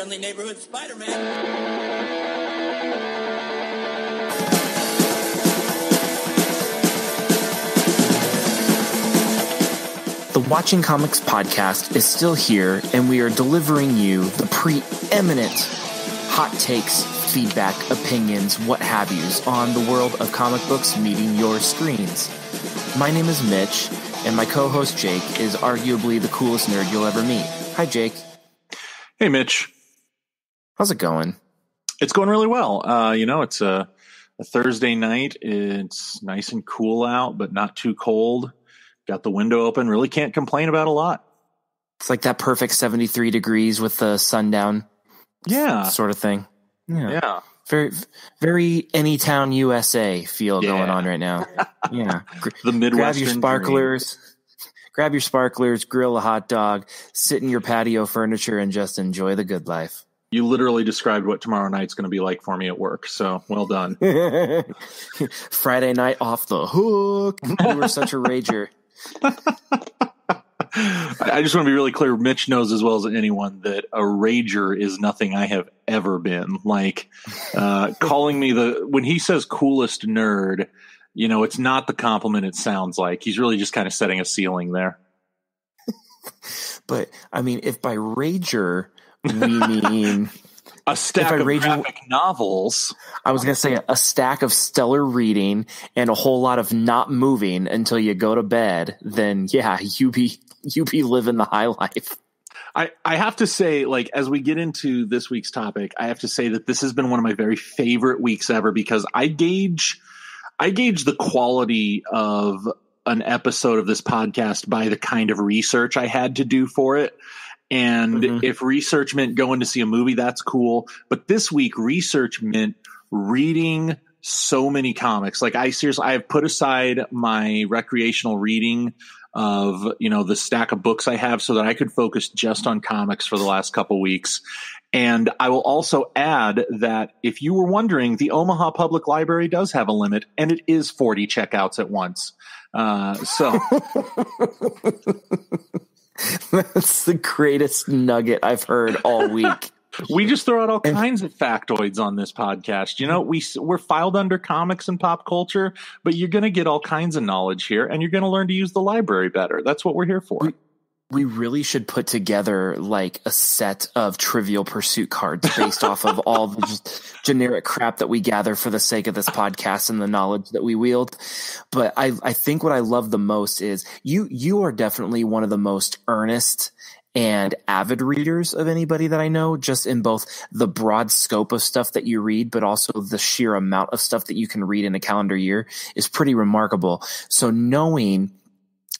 friendly neighborhood Spider-Man. The Watching Comics podcast is still here, and we are delivering you the preeminent hot takes, feedback, opinions, what have yous on the world of comic books meeting your screens. My name is Mitch, and my co-host Jake is arguably the coolest nerd you'll ever meet. Hi, Jake. Hey, Mitch. How's it going? It's going really well. It's a Thursday night. It's nice and cool out, but not too cold. Got the window open. Really can't complain about a lot. It's like that perfect 73 degrees with the sundown. Yeah. Sort of thing. Yeah. Very, very Anytown, USA feel going on right now. Yeah. The Midwestern Grab your sparklers, grill a hot dog, sit in your patio furniture, and just enjoy the good life. You literally described what tomorrow night's going to be like for me at work, so well done. Friday night off the hook. You were such a rager. I just want to be really clear. Mitch knows as well as anyone that a rager is nothing I have ever been. Like calling me when he says coolest nerd, it's not the compliment it sounds like. He's really just kind of setting a ceiling there. But I mean, if by rager we mean a stack of graphic novels. I was going to say a stack of stellar reading and a whole lot of not moving until you go to bed, then yeah, you be living the high life. I have to say, like, as we get into this week's topic, I have to say that this has been one of my very favorite weeks ever because I gauge the quality of an episode of this podcast by the kind of research I had to do for it. And if research meant going to see a movie, that's cool. But this week, research meant reading so many comics. Like I have put aside my recreational reading of, the stack of books I have so that I could focus just on comics for the last couple weeks. And I will also add that if you were wondering, the Omaha Public Library does have a limit, and it is 40 checkouts at once. That's the greatest nugget I've heard all week. We just throw out all kinds of factoids on this podcast. We're filed under comics and pop culture, but you're going to get all kinds of knowledge here, and you're going to learn to use the library better. That's what we're here for. We really should put together like a set of Trivial Pursuit cards based off of all the just generic crap that we gather for the sake of this podcast and the knowledge that we wield. But I think what I love the most is you are definitely one of the most earnest and avid readers of anybody that I know, just in both the broad scope of stuff that you read, but also the sheer amount of stuff that you can read in a calendar year is pretty remarkable. So knowing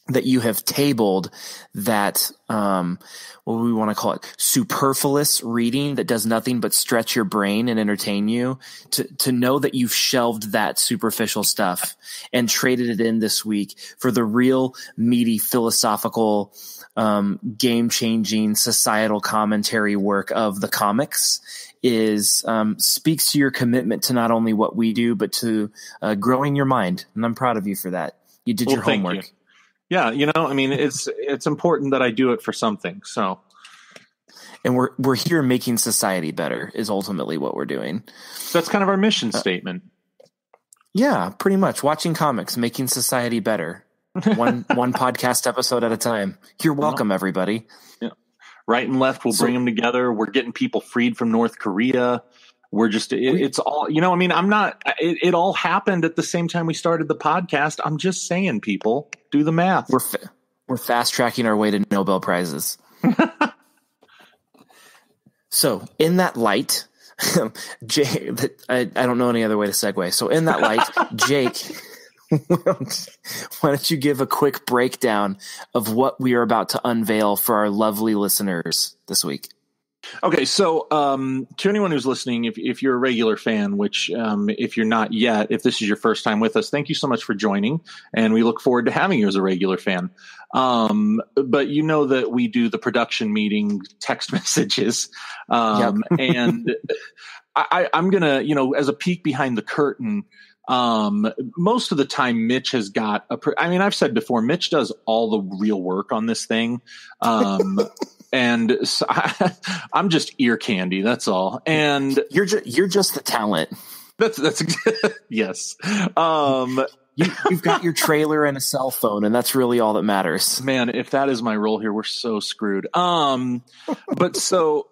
that you have tabled that, what do we want to call it? Superfluous reading that does nothing but stretch your brain and entertain you, to know that you've shelved that superficial stuff and traded it in this week for the real meaty philosophical, game-changing societal commentary work of the comics is, speaks to your commitment to not only what we do, but to, growing your mind. And I'm proud of you for that. You did your homework. You. Yeah, it's important that I do it for something. So, and we're here making society better is ultimately what we're doing. That's kind of our mission statement. Yeah, pretty much. Watching comics, making society better. One podcast episode at a time. You're welcome, everybody. Yeah. Right and left, we'll bring them together. We're getting people freed from North Korea. We're just, it's all, it all happened at the same time we started the podcast. I'm just saying, people, do the math. We're fast tracking our way to Nobel Prizes. So in that light, Jake, I don't know any other way to segue. So in that light, Jake, why don't you give a quick breakdown of what we are about to unveil for our lovely listeners this week? Okay, so to anyone who's listening, if you're a regular fan, which if you're not yet, if this is your first time with us, thank you so much for joining, and we look forward to having you as a regular fan. But you know that we do the production meeting text messages, and I'm gonna, as a peek behind the curtain. Most of the time Mitch has got I've said before, Mitch does all the real work on this thing. And so I'm just ear candy. That's all. And you're just the talent. That's yes. You've got your trailer and a cell phone, and that's really all that matters. Man, if that is my role here, we're so screwed. But so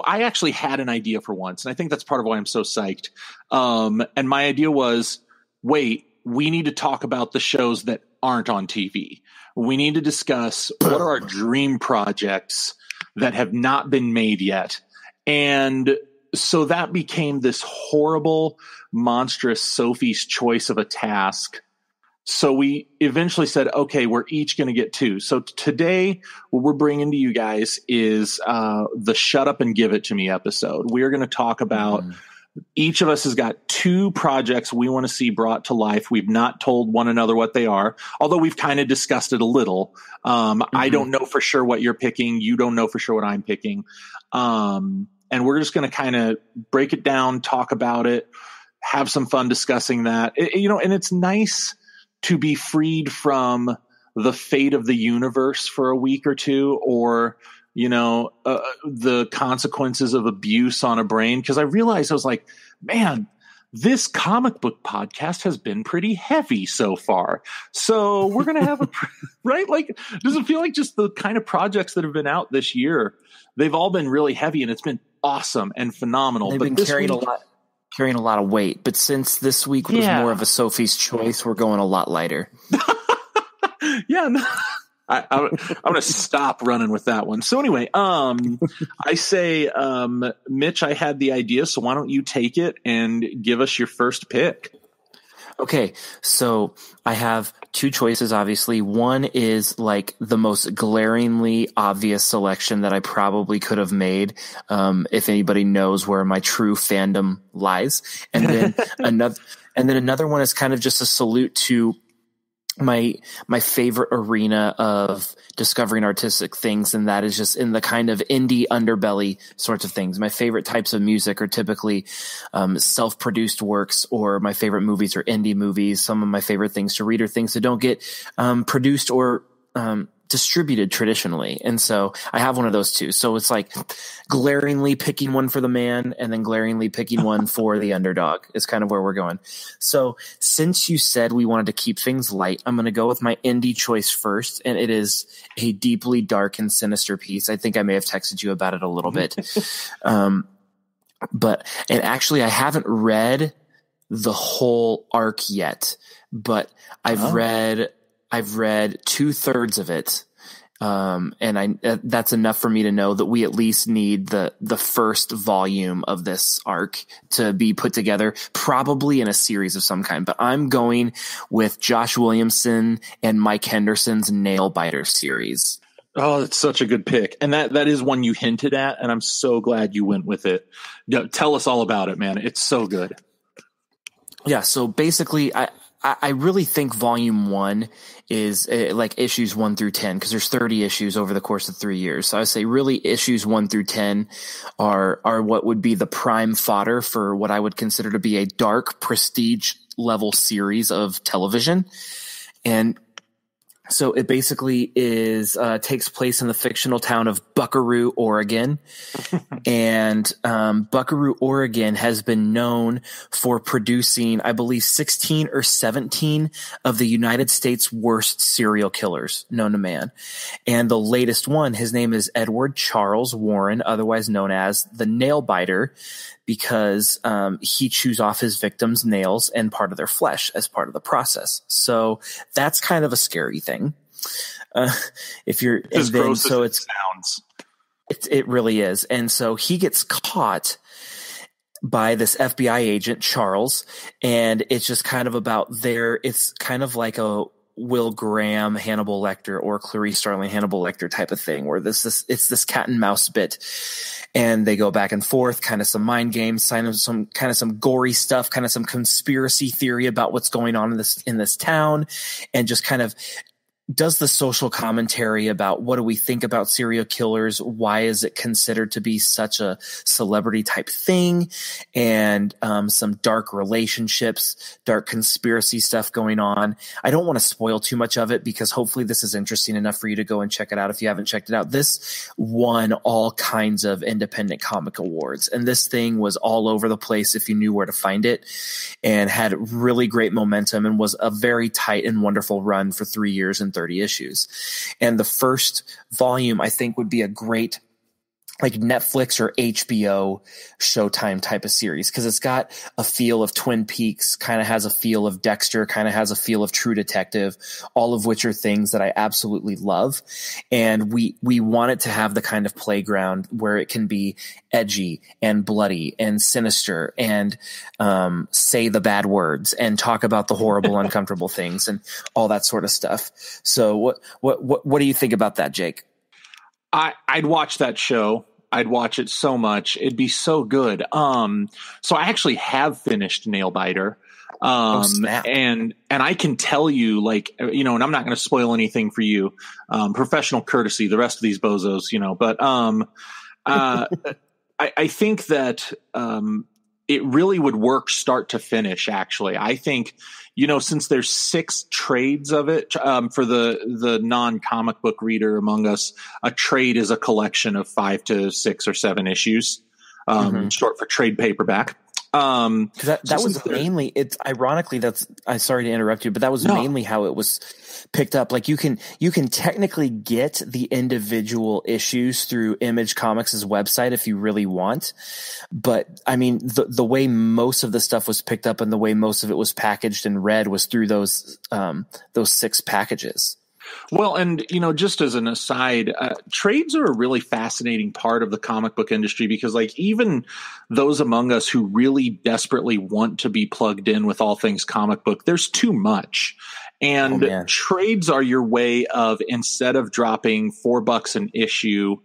I actually had an idea for once, and I think that's part of why I'm so psyched. And my idea was, wait, we need to talk about the shows that aren't on TV. We need to discuss what are our dream projects that have not been made yet. And so that became this horrible, monstrous Sophie's choice of a task. So we eventually said, okay, we're each going to get 2. So today, what we're bringing to you guys is the Shut Up and Give It To Me episode. We're going to talk about each of us has got 2 projects we want to see brought to life. We've not told one another what they are, although we've kind of discussed it a little. I don't know for sure what you're picking. You don't know for sure what I'm picking. And we're just going to kind of break it down, talk about it, have some fun discussing that. And it's nice to be freed from the fate of the universe for a week or 2, or, the consequences of abuse on a brain. Cause I realized I was like, man, this comic book podcast has been pretty heavy so far. So we're going to have right? Like, does it feel like just the kind of projects that have been out this year, they've all been really heavy and it's been awesome and phenomenal. They've been carrying a lot of weight, but since this week was more of a Sophie's choice, we're going a lot lighter. Yeah, no, I'm going to stop running with that one. So anyway, I say, Mitch, I had the idea, so why don't you take it and give us your first pick? Okay, so I have 2 choices, obviously. One is like the most glaringly obvious selection that I probably could have made, if anybody knows where my true fandom lies. And then another one is kind of just a salute to my favorite arena of discovering artistic things, and that is just in the kind of indie underbelly sorts of things. My favorite types of music are typically self-produced works, or my favorite movies are indie movies. Some of my favorite things to read are things that don't get produced or distributed traditionally. And so I have one of those 2. So it's like glaringly picking one for the man and then glaringly picking one for the underdog is kind of where we're going. So since you said we wanted to keep things light, I'm going to go with my indie choice first. And it is a deeply dark and sinister piece. I think I may have texted you about it a little bit. And actually I haven't read the whole arc yet, but I've read 2/3 of it. And that's enough for me to know that we at least need the first volume of this arc to be put together, probably in a series of some kind. But I'm going with Josh Williamson and Mike Henderson's Nailbiter series. Oh, that's such a good pick. And that is one you hinted at, and I'm so glad you went with it. Tell us all about it, man. It's so good. Yeah. So basically, I really think volume 1 is like issues 1 through 10, because there's 30 issues over the course of 3 years. So I would say really issues 1 through 10 are what would be the prime fodder for what I would consider to be a dark prestige level series of television. And so it basically takes place in the fictional town of Buckaroo, Oregon. And Buckaroo, Oregon has been known for producing, I believe, 16 or 17 of the United States' worst serial killers known to man. And the latest one, his name is Edward Charles Warren, otherwise known as the Nailbiter, because he chews off his victims' nails and part of their flesh as part of the process. So that's kind of a scary thing. If you're as gross as it sounds. It really is. And so he gets caught by this FBI agent, Charles, and it's just kind of about it's kind of like a Will Graham, Hannibal Lecter, or Clarice Starling, Hannibal Lecter type of thing, where it's this cat and mouse bit, and they go back and forth, kind of some mind games, some gory stuff, kind of some conspiracy theory about what's going on in this town, and just kind of does the social commentary about what do we think about serial killers? Why is it considered to be such a celebrity type thing? And some dark relationships, dark conspiracy stuff going on. I don't want to spoil too much of it because hopefully this is interesting enough for you to go and check it out if you haven't checked it out. This won all kinds of independent comic awards, and this thing was all over the place if you knew where to find it, and had really great momentum and was a very tight and wonderful run for 3 years and 30 issues. And the first volume, I think, would be a great like Netflix or HBO Showtime type of series, because it's got a feel of Twin Peaks, kind of has a feel of Dexter, kind of has a feel of True Detective, all of which are things that I absolutely love. And we want it to have the kind of playground where it can be edgy and bloody and sinister and say the bad words and talk about the horrible, uncomfortable things and all that sort of stuff. So what do you think about that, Jake? I'd watch that show. I'd watch it so much. It'd be so good. So I actually have finished Nailbiter. And I can tell you, like, you know, and I'm not going to spoil anything for you. Professional courtesy, the rest of these bozos, you know, but I think that it really would work start to finish, actually. I think, you know, since there's 6 trades of it, for the non-comic book reader among us, a trade is a collection of 5 to 6 or 7 issues, short for trade paperback. That was mainly, it's ironically, I'm sorry to interrupt you, but that was mainly how it was picked up. Like you can technically get the individual issues through Image Comics' website if you really want. But I mean, the way most of the stuff was picked up and the way most of it was packaged and read was through those 6 packages. Well, and, you know, just as an aside, trades are a really fascinating part of the comic book industry because, like, even those among us who really desperately want to be plugged in with all things comic book, there's too much. And trades are your way of, instead of dropping $4 an issue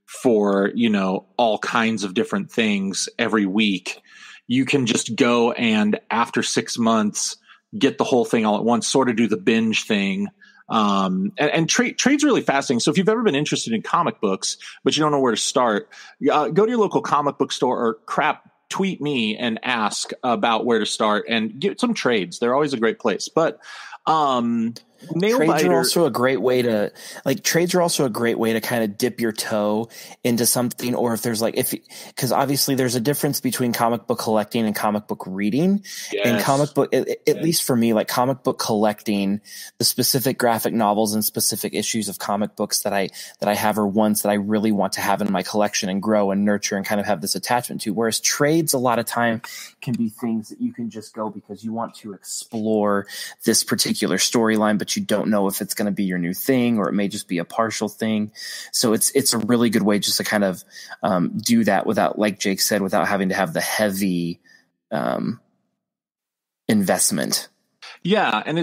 for, you know, all kinds of different things every week, you can just go and after 6 months, get the whole thing all at once, sort of do the binge thing. And trade's really fascinating. So if you've ever been interested in comic books, but you don't know where to start, go to your local comic book store or tweet me and ask about where to start and get some trades. They're always a great place. But, trades are also a great way to kind of dip your toe into something, or if there's because obviously there's a difference between comic book collecting and comic book reading. Yes. And comic book, at least for me, like comic book collecting, the specific graphic novels and specific issues of comic books that I have are ones that I really want to have in my collection and grow and nurture and kind of have this attachment to. Whereas trades a lot of time can be things that you can just go because you want to explore this particular storyline, but you don't know if it's going to be your new thing, or it may just be a partial thing. So it's a really good way just to kind of do that without, like Jake said, without having to have the heavy investment. Yeah. And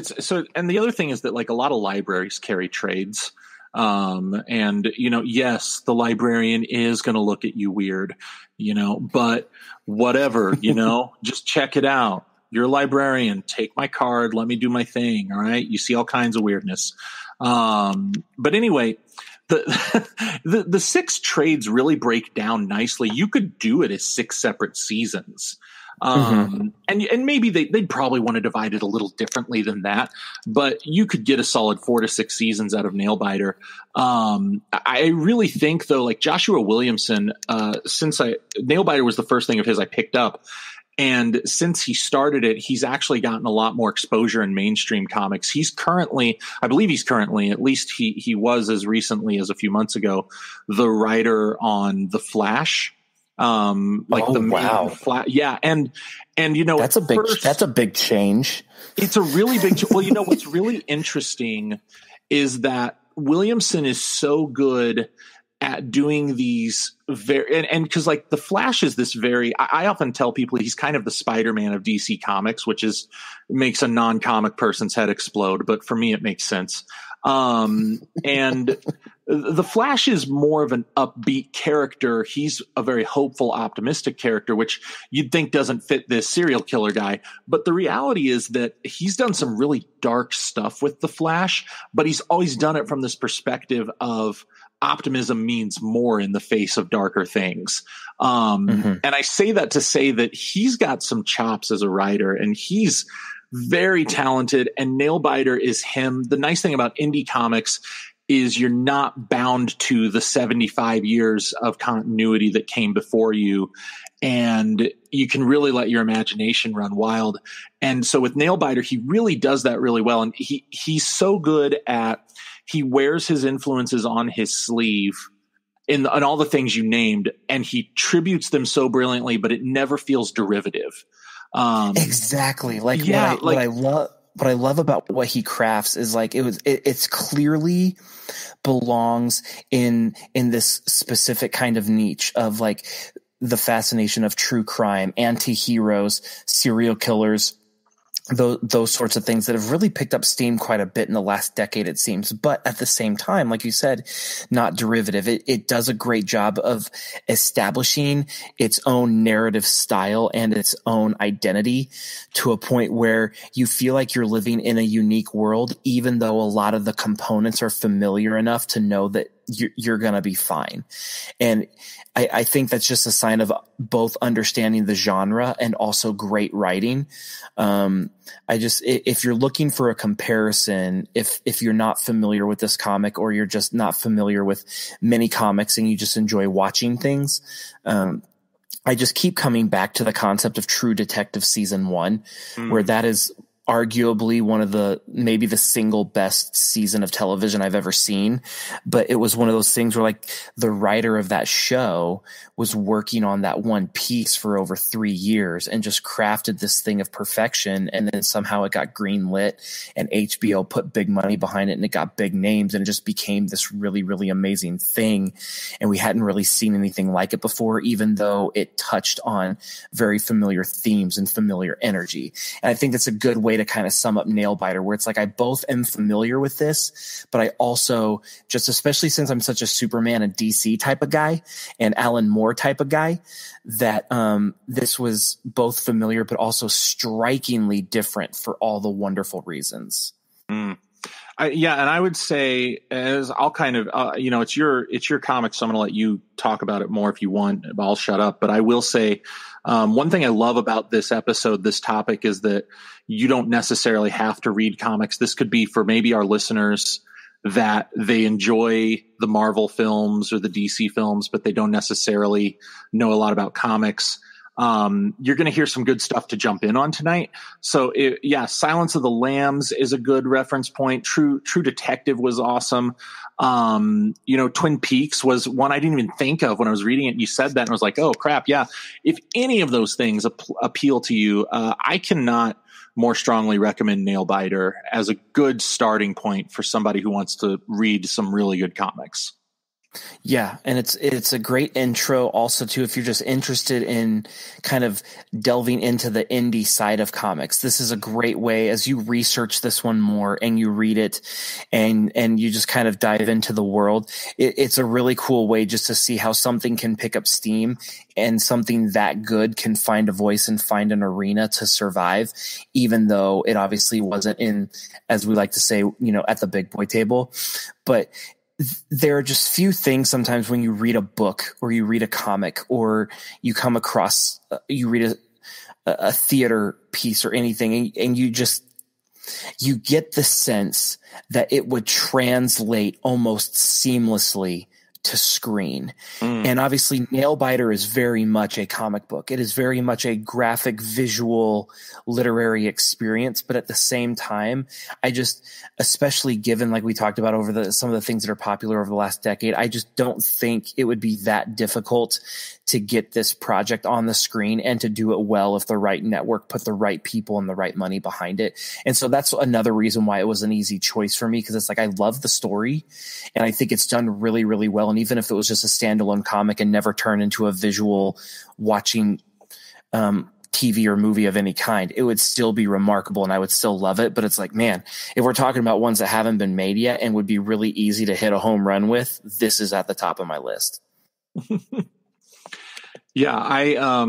and the other thing is that, like, a lot of libraries carry trades. And, you know, yes, the librarian is going to look at you weird, you know, but whatever, you know, just check it out. You're a librarian. Take my card. Let me do my thing. All right. You see all kinds of weirdness. But anyway, the 6 trades really break down nicely. You could do it as 6 separate seasons. And maybe they'd probably want to divide it a little differently than that, but you could get a solid 4 to 6 seasons out of Nailbiter. I really think, though, like Joshua Williamson, Nailbiter was the first thing of his I picked up. And since he started it, he's actually gotten a lot more exposure in mainstream comics. I believe he's currently, at least he was as recently as a few months ago, the writer on The Flash. Yeah. And, you know, that's a big change. It's a really big, well, you know, what's really interesting is that Williamson is so good at doing these and because, like, the Flash is this I often tell people he's kind of the Spider-Man of DC Comics, which makes a non-comic person's head explode. But for me, it makes sense. And the Flash is more of an upbeat character. He's a very hopeful, optimistic character, which you'd think doesn't fit this serial killer guy. But the reality is that he's done some really dark stuff with the Flash, but he's always done it from this perspective of optimism means more in the face of darker things. And I say that to say that he's got some chops as a writer, and he's very talented, and Nailbiter is him. The nice thing about indie comics is you're not bound to the 75 years of continuity that came before you, and you can really let your imagination run wild. And so with Nailbiter, he really does that really well. And he's so good at, he wears his influences on his sleeve in all the things you named, and he tributes them so brilliantly, but it never feels derivative. Exactly. Like, yeah, what I love about what he crafts is like, it's clearly belongs in this specific kind of niche of like the fascination of true crime, anti-heroes, serial killers, those sorts of things that have really picked up steam quite a bit in the last decade, it seems. But at the same time, like you said, not derivative. It does a great job of establishing its own narrative style and its own identity to a point where you feel like you're living in a unique world, even though a lot of the components are familiar enough to know that you're going to be fine. And I think that's just a sign of both understanding the genre and also great writing. If you're looking for a comparison, if you're not familiar with this comic, or you're just not familiar with many comics and you just enjoy watching things, I just keep coming back to the concept of True Detective season 1, where that is arguably one of maybe the single best season of television I've ever seen. But it was one of those things where like the writer of that show was working on that one piece for over 3 years and just crafted this thing of perfection. And then somehow it got greenlit and HBO put big money behind it, and it got big names, and it just became this really, really amazing thing. And we hadn't really seen anything like it before, even though it touched on very familiar themes and familiar energy. And I think that's a good way to kind of sum up Nailbiter, where it's like I both am familiar with this, but I also, just especially since I'm such a Superman and DC type of guy and Alan Moore type of guy, that this was both familiar but also strikingly different for all the wonderful reasons. And I would say, as I'll kind of, it's your comic, so I'm going to let you talk about it more if you want. I'll shut up. But I will say, one thing I love about this episode, this topic, is that you don't necessarily have to read comics. This could be for maybe our listeners that they enjoy the Marvel films or the DC films, but they don't necessarily know a lot about comics. You're going to hear some good stuff to jump in on tonight. So Silence of the Lambs is a good reference point. True Detective was awesome. Twin Peaks was one I didn't even think of when I was reading it. You said that and I was like, oh crap. Yeah. If any of those things appeal to you, I cannot more strongly recommend Nailbiter as a good starting point for somebody who wants to read some really good comics. Yeah, and it's a great intro also too if you're just interested in kind of delving into the indie side of comics. This is a great way as you research this one more and you read it and you just kind of dive into the world. It's a really cool way just to see how something can pick up steam and something that good can find a voice and find an arena to survive, even though it obviously wasn't in, as we like to say, at the big boy table. But there are just few things sometimes when you read a book or you read a comic or you come across, you read a theater piece or anything, and you get the sense that it would translate almost seamlessly to screen. And obviously Nailbiter is very much a comic book. It is very much a graphic, visual, literary experience. But at the same time, especially given, like we talked about over some of the things that are popular over the last decade, I just don't think it would be that difficult to get this project on the screen and to do it well if the right network put the right people and the right money behind it. And so that's another reason why it was an easy choice for me, because it's like I love the story and I think it's done really, really well. And even if it was just a standalone comic and never turned into a visual watching TV or movie of any kind, it would still be remarkable and I would still love it. But it's like, man, if we're talking about ones that haven't been made yet and would be really easy to hit a home run with, this is at the top of my list. Yeah,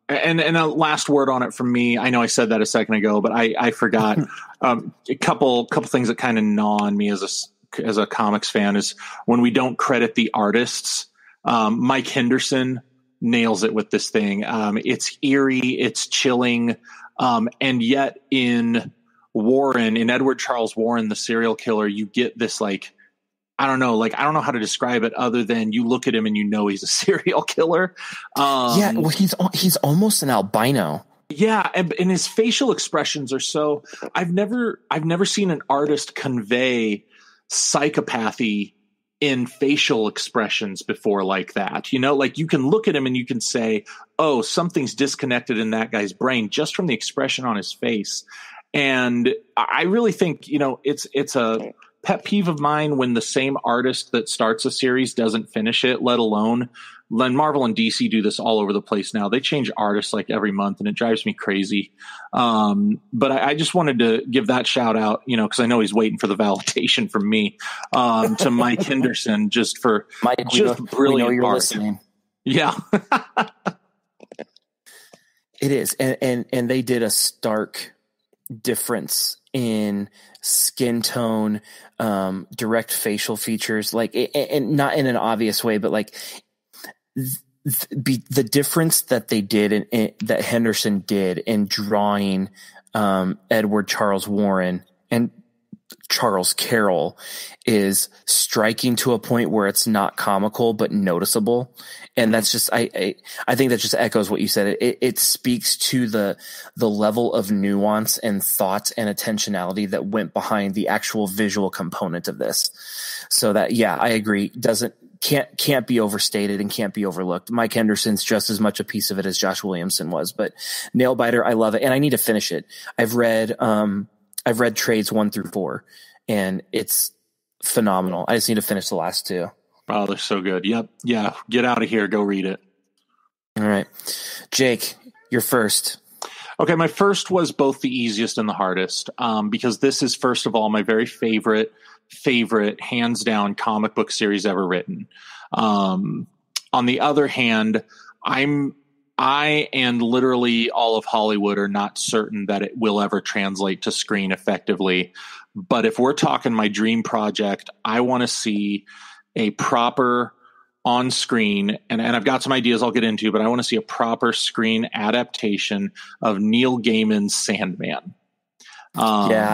and a last word on it from me. I know I said that a second ago, but I forgot a couple things that kind of gnaw on me as a comics fan is when we don't credit the artists. Mike Henderson nails it with this thing. It's eerie, it's chilling, and yet in Edward Charles Warren, the serial killer, you get this like, I don't know how to describe it other than you look at him and you know he's a serial killer. Yeah, well, he's almost an albino. Yeah, and his facial expressions are so. I've never seen an artist convey psychopathy in facial expressions before like that. You know, like you can look at him and you can say, "Oh, something's disconnected in that guy's brain," just from the expression on his face. And I really think, you know, it's a pet peeve of mine when the same artist that starts a series doesn't finish it, let alone Marvel and DC do this all over the place now. They change artists like every month and it drives me crazy. But I just wanted to give that shout out, you know, cause I know he's waiting for the validation from me, to Mike Henderson just for Mike, brilliant art. Listening. Yeah. It is. And they did a stark difference in skin tone, direct facial features, like, and not in an obvious way, but like the difference that they did that Henderson did in drawing, Edward Charles Warren and Charles Carroll is striking to a point where it's not comical, but noticeable. And that's just, I think that just echoes what you said. It speaks to the level of nuance and thought and attentionality that went behind the actual visual component of this. So that, yeah, I agree. Can't be overstated and can't be overlooked. Mike Henderson's just as much a piece of it as Josh Williamson was, but Nailbiter, I love it. And I need to finish it. I've read trades 1 through 4 and it's phenomenal. I just need to finish the last 2. Oh, they're so good. Yep. Yeah. Get out of here. Go read it. All right. Jake, you're first. Okay. My first was both the easiest and the hardest, because this is, first of all, my very favorite, hands down comic book series ever written. On the other hand, I and literally all of Hollywood are not certain that it will ever translate to screen effectively. But if we're talking my dream project, I want to see a proper on screen, and I've got some ideas I'll get into, but I want to see a proper screen adaptation of Neil Gaiman's Sandman. Yeah,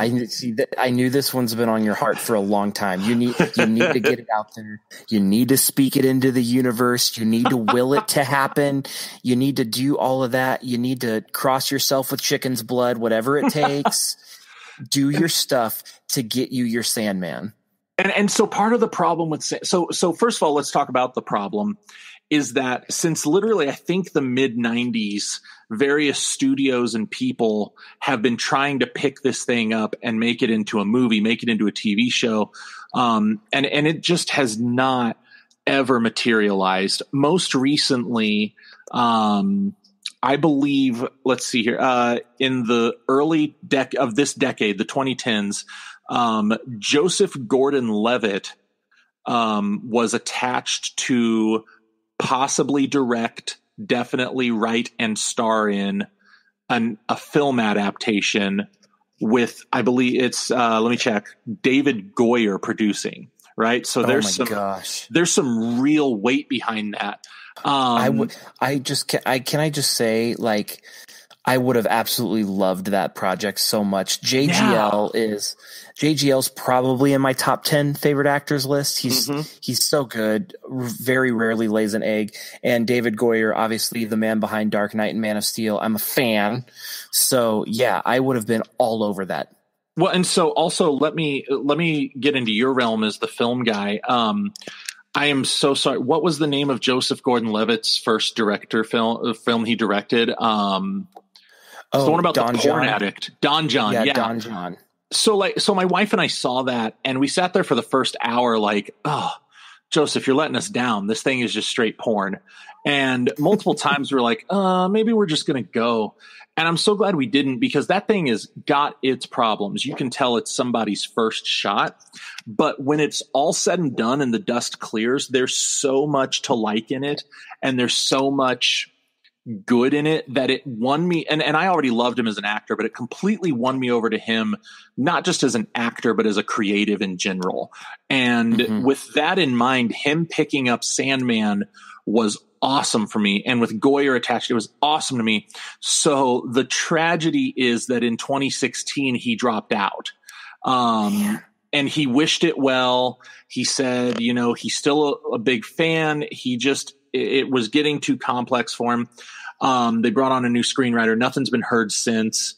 I knew this one's been on your heart for a long time. You need to get it out there. You need to speak it into the universe. You need to will it to happen. You need to do all of that. You need to cross yourself with chicken's blood, whatever it takes. Do your stuff to get you your Sandman. And so part of the problem with so first of all, let's talk about the problem is that since literally I think the mid 90s, various studios and people have been trying to pick this thing up and make it into a movie, make it into a TV show. And it just has not ever materialized. Most recently, I believe, let's see here, in the early of this decade, the 2010s, Joseph Gordon-Levitt was attached to possibly direct, definitely write and star in a film adaptation with, I believe it's, let me check, David Goyer producing, right? So there's some real weight behind that. Can I just say, like, I would have absolutely loved that project so much. JGL's probably in my top 10 favorite actors list. He's so good. Very rarely lays an egg. And David Goyer, obviously the man behind Dark Knight and Man of Steel. I'm a fan. So yeah, I would have been all over that. Well, and so also let me get into your realm as the film guy. I am so sorry. What was the name of Joseph Gordon-Levitt's first film he directed? It's the one about Don the porn addict, Don John. Yeah, Don John. So my wife and I saw that, and we sat there for the first hour, like, oh, Joseph, you're letting us down. This thing is just straight porn. And multiple times we're like, maybe we're just going to go. And I'm so glad we didn't, because that thing has got its problems. You can tell it's somebody's first shot. But when it's all said and done and the dust clears, there's so much to like in it. And there's so much good in it that it won me. And I already loved him as an actor, but it completely won me over to him, not just as an actor, but as a creative in general. And with that in mind, him picking up Sandman was awesome for me. And with Goyer attached, it was awesome to me. So the tragedy is that in 2016, he dropped out. And he wished it well. He said, you know, he's still a big fan. It was getting too complex for him. They brought on a new screenwriter. Nothing's been heard since.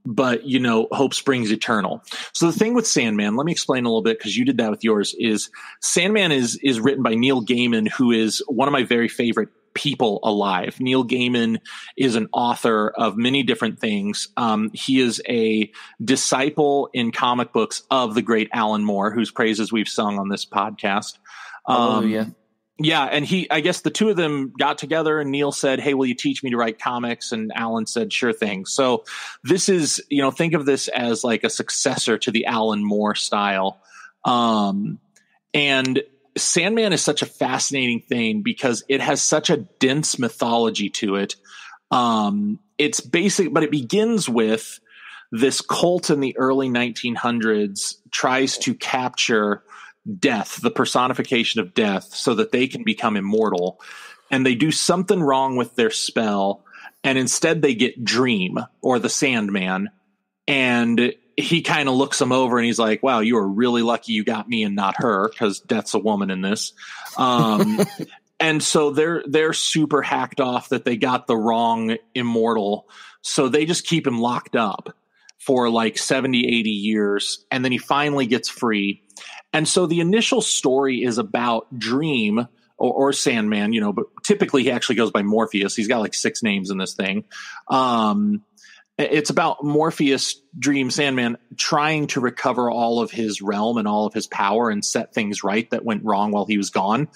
But, you know, hope springs eternal. So the thing with Sandman, let me explain a little bit, because you did that with yours, is Sandman is written by Neil Gaiman, who is one of my very favorite people alive. Neil Gaiman is an author of many different things. He is a disciple in comic books of the great Alan Moore, whose praises we've sung on this podcast. Yeah, and I guess the two of them got together, and Neil said, "Hey, will you teach me to write comics?" And Alan said, "Sure thing." So this is, you know, think of this as like a successor to the Alan Moore style. And Sandman is such a fascinating thing because it has such a dense mythology to it. It's basic, but it begins with this cult in the early 1900s tries to capture death, the personification of death, so that they can become immortal. And they do something wrong with their spell, and instead they get Dream, or the Sandman. And he kind of looks them over and he's like, wow, you were really lucky you got me and not her, because death's a woman in this. And so they're super hacked off that they got the wrong immortal. So they just keep him locked up for like 70, 80 years. And then he finally gets free. And so the initial story is about Dream or Sandman, you know, but typically he actually goes by Morpheus. He's got like 6 names in this thing. It's about Morpheus, Dream, Sandman trying to recover all of his realm and all of his power and set things right that went wrong while he was gone.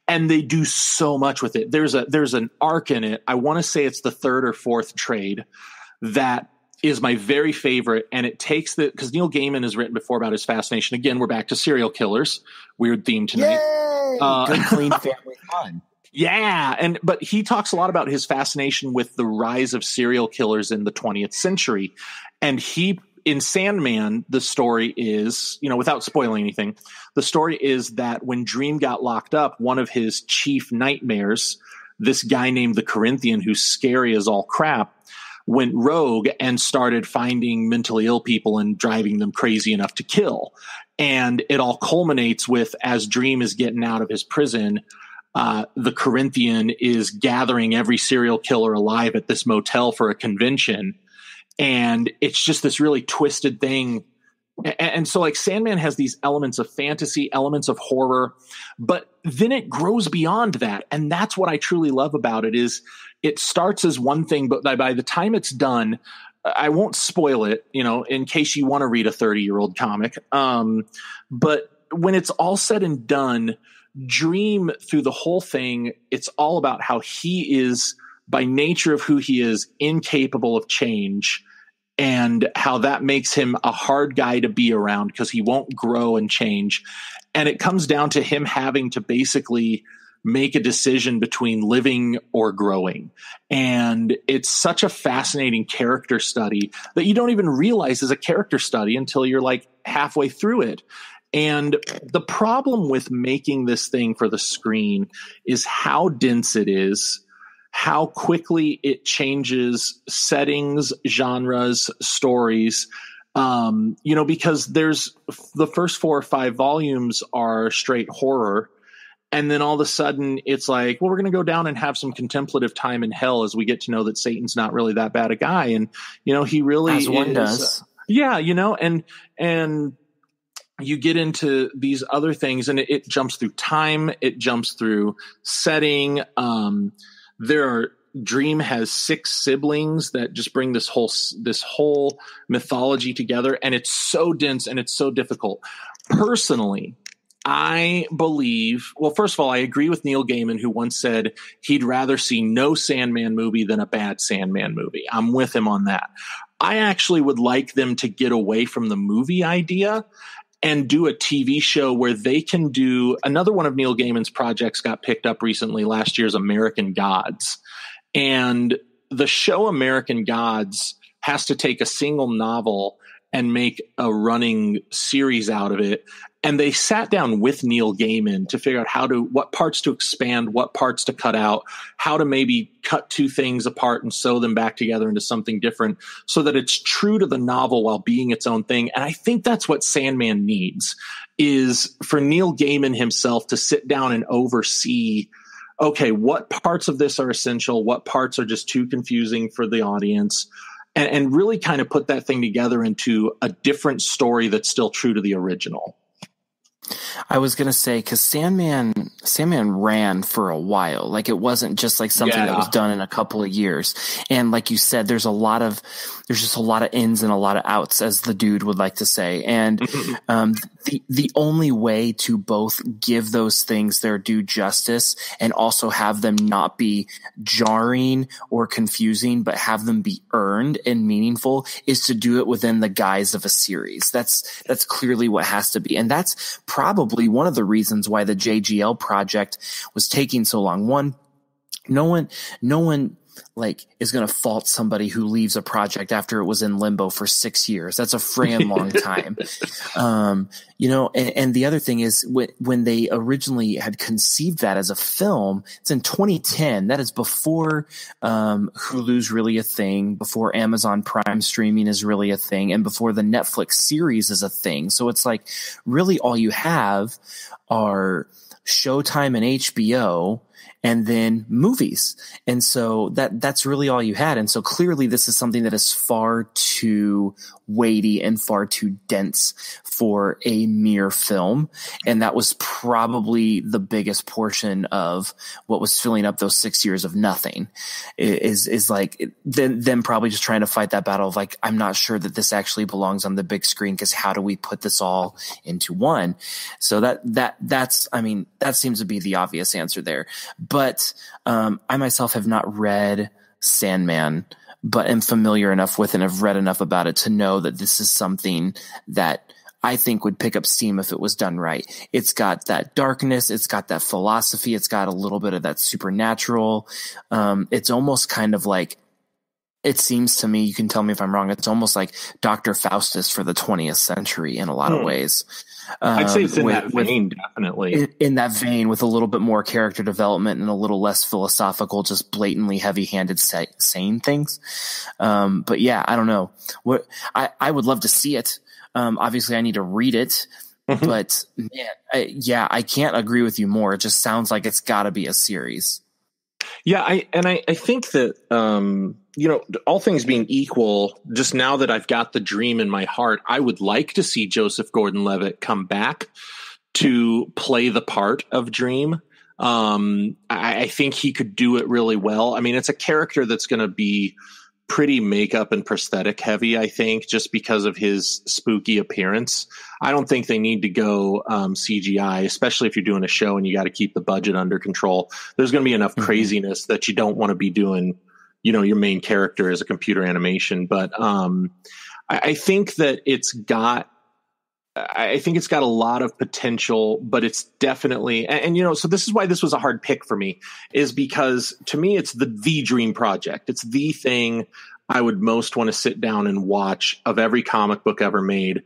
And they do so much with it. There's an arc in it. I want to say it's the 3rd or 4th trade that is my very favorite. And it takes because Neil Gaiman has written before about his fascination. Again, we're back to serial killers. Weird theme tonight. Yay! Good, clean family fun. Yeah. But he talks a lot about his fascination with the rise of serial killers in the 20th century. And in Sandman, the story is, you know, without spoiling anything, the story is that when Dream got locked up, one of his chief nightmares, this guy named the Corinthian, who's scary as all crap, went rogue and started finding mentally ill people and driving them crazy enough to kill. And it all culminates with, as Dream is getting out of his prison, the Corinthian is gathering every serial killer alive at this motel for a convention. And it's just this really twisted thing. And so like Sandman has these elements of fantasy, elements of horror, but then it grows beyond that. And that's what I truly love about it, is it starts as one thing, but by the time it's done, I won't spoil it, you know, in case you want to read a 30-year-old comic. But when it's all said and done, Dream, through the whole thing, it's all about how he is, by nature of who he is, incapable of change, and how that makes him a hard guy to be around because he won't grow and change. And it comes down to him having to basically make a decision between living or growing. And it's such a fascinating character study that you don't even realize is a character study until you're like halfway through it. And the problem with making this thing for the screen is how dense it is, how quickly it changes settings, genres, stories, you know, because there's the first 4 or 5 volumes are straight horror. And then all of a sudden it's like, well, we're going to go down and have some contemplative time in hell as we get to know that Satan's not really that bad a guy. And, you know, he really as one is, does. Yeah. You know, and you get into these other things, and it jumps through time. It jumps through setting. Dream has 6 siblings that just bring this whole mythology together. And it's so dense and it's so difficult. Personally, I believe, well, first of all, I agree with Neil Gaiman, who once said he'd rather see no Sandman movie than a bad Sandman movie. I'm with him on that. I actually would like them to get away from the movie idea and do a TV show where they can do another one of Neil Gaiman's projects got picked up recently, last year's American Gods. And the show American Gods has to take a single novel and make a running series out of it. And they sat down with Neil Gaiman to figure out what parts to expand, what parts to cut out, how to maybe cut two things apart and sew them back together into something different so that it's true to the novel while being its own thing. And I think that's what Sandman needs, is for Neil Gaiman himself to sit down and oversee, okay, what parts of this are essential, what parts are just too confusing for the audience, and really kind of put that thing together into a different story that's still true to the original. I was going to say, because Sandman ran for a while. Like, it wasn't just like something that was done in a couple of years. And like you said, there's just a lot of ins and a lot of outs, as the dude would like to say. And the only way to both give those things their due justice and also have them not be jarring or confusing, but have them be earned and meaningful, is to do it within the guise of a series. That's clearly what has to be. And that's probably one of the reasons why the JGL project was taking so long. One, no one like is going to fault somebody who leaves a project after it was in limbo for 6 years. That's a friggin' long time. And the other thing is when they originally had conceived that as a film, it's in 2010. That is before Hulu's really a thing, before Amazon Prime streaming is really a thing, and before the Netflix series is a thing. So it's like really all you have are Showtime and HBO, and then movies. And so that's really all you had. And so clearly this is something that is far too weighty and far too dense for a mere film. And that was probably the biggest portion of what was filling up those 6 years of nothing, is like them probably just trying to fight that battle of like, I'm not sure that this actually belongs on the big screen, because how do we put this all into one? So that's that seems to be the obvious answer there. But I myself have not read Sandman, but am familiar enough with and have read enough about it to know that this is something that I think would pick up steam if it was done right. It's got that darkness. It's got that philosophy. It's got a little bit of that supernatural. It's almost kind of like, it seems to me, you can tell me if I'm wrong, it's almost like Dr. Faustus for the 20th century in a lot of ways. I'd say it's in that vein, definitely. In that vein, with a little bit more character development and a little less philosophical, just blatantly heavy-handed saying things. But yeah, I don't know. I would love to see it. Obviously, I need to read it. But man, I can't agree with you more. It just sounds like it's got to be a series. Yeah, I think that all things being equal, just now that I've got the dream in my heart, I would like to see Joseph Gordon-Levitt come back to play the part of Dream. I think he could do it really well. I mean, it's a character that's going to be pretty makeup and prosthetic heavy, I think, just because of his spooky appearance. I don't think they need to go CGI, especially if you're doing a show and you got to keep the budget under control. There's going to be enough craziness that you don't want to be doing, your main character as a computer animation. But I think that it's got a lot of potential, but it's definitely, and so this is why this was a hard pick for me, is because to me, it's the dream project. It's the thing I would most want to sit down and watch of every comic book ever made.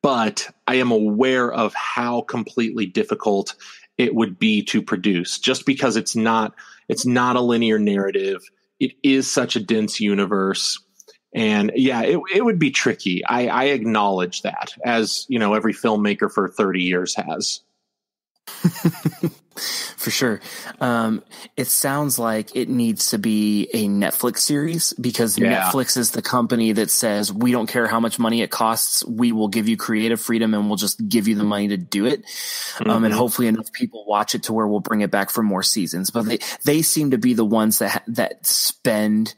But I am aware of how completely difficult it would be to produce, just because it's not a linear narrative. It is such a dense universe. And yeah, it would be tricky. I acknowledge that, as every filmmaker for 30 years has. For sure. It sounds like it needs to be a Netflix series, because Netflix is the company that says, we don't care how much money it costs. We will give you creative freedom and we'll just give you the money to do it. And hopefully enough people watch it to where we'll bring it back for more seasons. But they seem to be the ones that spend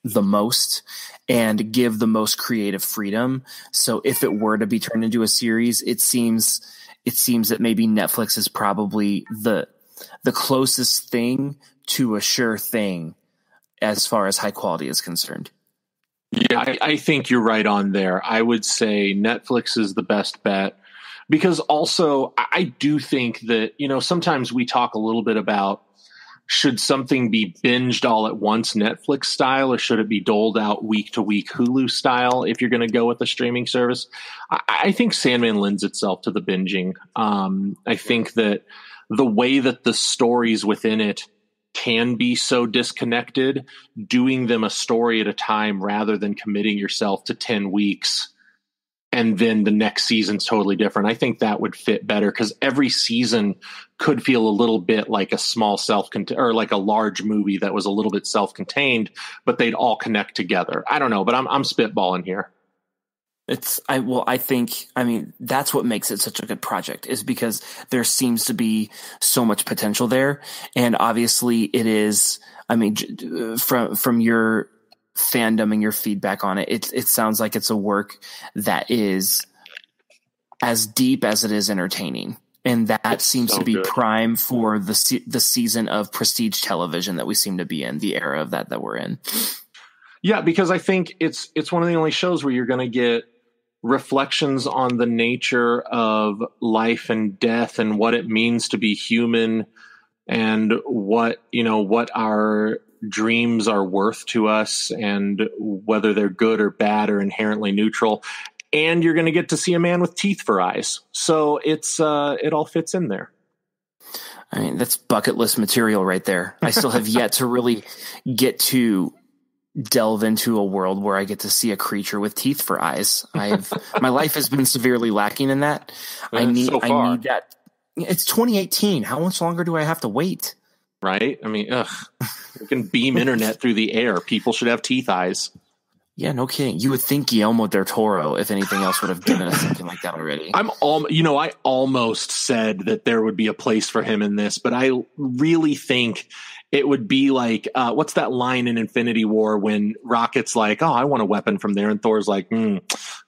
the most and give the most creative freedom. So if it were to be turned into a series, it seems it seems that maybe Netflix is probably the closest thing to a sure thing as far as high quality is concerned. Yeah, I think you're right on there. I would say Netflix is the best bet because also I do think that, sometimes we talk a little bit about should something be binged all at once Netflix style or should it be doled out week to week Hulu style if you're going to go with a streaming service? I think Sandman lends itself to the binging. I think that the way that the stories within it can be so disconnected, doing them a story at a time rather than committing yourself to 10 weeks and then the next season's totally different. I think that would fit better because every season could feel a little bit like a small or like a large movie that was a little bit self-contained, but they'd all connect together. I don't know, but I'm spitballing here. I think that's what makes it such a good project is because there seems to be so much potential there. And obviously it is, from your fandom and your feedback on it, it sounds like it's a work that is as deep as it is entertaining. And that seems to be prime for the season of prestige television that we seem to be in, the era of that we're in. Yeah, because I think it's one of the only shows where you're going to get reflections on the nature of life and death and what it means to be human and what our dreams are worth to us and whether they're good or bad or inherently neutral. And you're going to get to see a man with teeth for eyes. So it all fits in there. That's bucket list material right there. I still have yet to really get to delve into a world where I get to see a creature with teeth for eyes. My life has been severely lacking in that. I need that. It's 2018. How much longer do I have to wait? Right? You can beam internet through the air. People should have teeth eyes. Yeah, no kidding. You would think Guillermo del Toro, if anything else, would have given us something like that already. I almost said that there would be a place for him in this, but I really think it would be like, what's that line in Infinity War when Rocket's like, oh, I want a weapon from there. And Thor's like,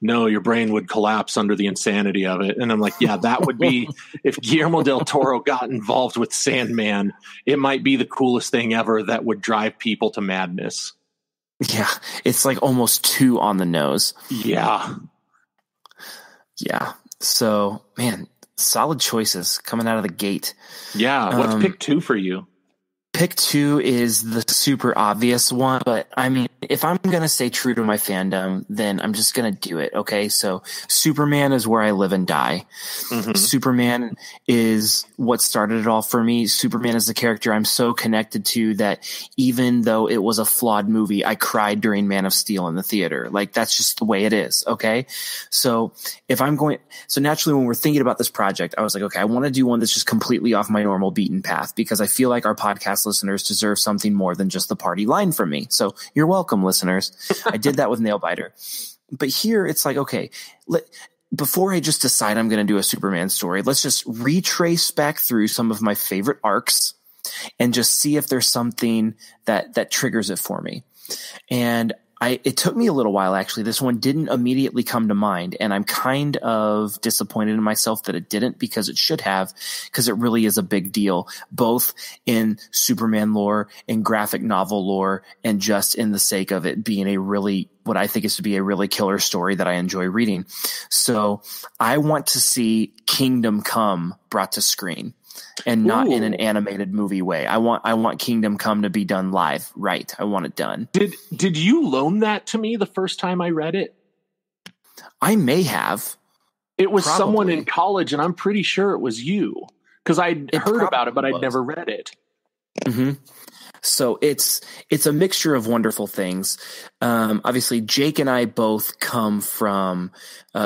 no, your brain would collapse under the insanity of it. And I'm like, yeah, that would be, if Guillermo del Toro got involved with Sandman, it might be the coolest thing ever that would drive people to madness. Yeah, it's like almost too on the nose. Yeah. Yeah. So, man, solid choices coming out of the gate. Yeah. What's pick 2 for you? Pick 2 is the super obvious one, but if I'm going to stay true to my fandom, then I'm just going to do it. Okay. So Superman is where I live and die. Mm-hmm. Superman is what started it all for me. Superman is the character I'm so connected to that even though it was a flawed movie, I cried during Man of Steel in the theater. Like that's just the way it is. Okay. So naturally when we're thinking about this project, I was like, okay, I want to do one that's just completely off my normal beaten path because I feel like our podcast listeners deserve something more than just the party line from me. So you're welcome, listeners. I did that with Nailbiter. But here it's like, okay, before I just decide I'm going to do a Superman story, let's just retrace back through some of my favorite arcs and just see if there's something that triggers it for me. And it took me a little while, actually. This one didn't immediately come to mind, and I'm kind of disappointed in myself that it didn't because it should have, because it really is a big deal, both in Superman lore, in graphic novel lore, and just in the sake of it being what I think is to be a really killer story that I enjoy reading. So I want to see Kingdom Come brought to screen. And not in an animated movie way. I want Kingdom Come to be done live. Right. I want it done. Did you loan that to me the first time I read it? I may have. It was probably someone in college, and I'm pretty sure it was you. Because I'd heard about it, but I'd never read it. Mm-hmm. So it's a mixture of wonderful things. Obviously, Jake and I both come from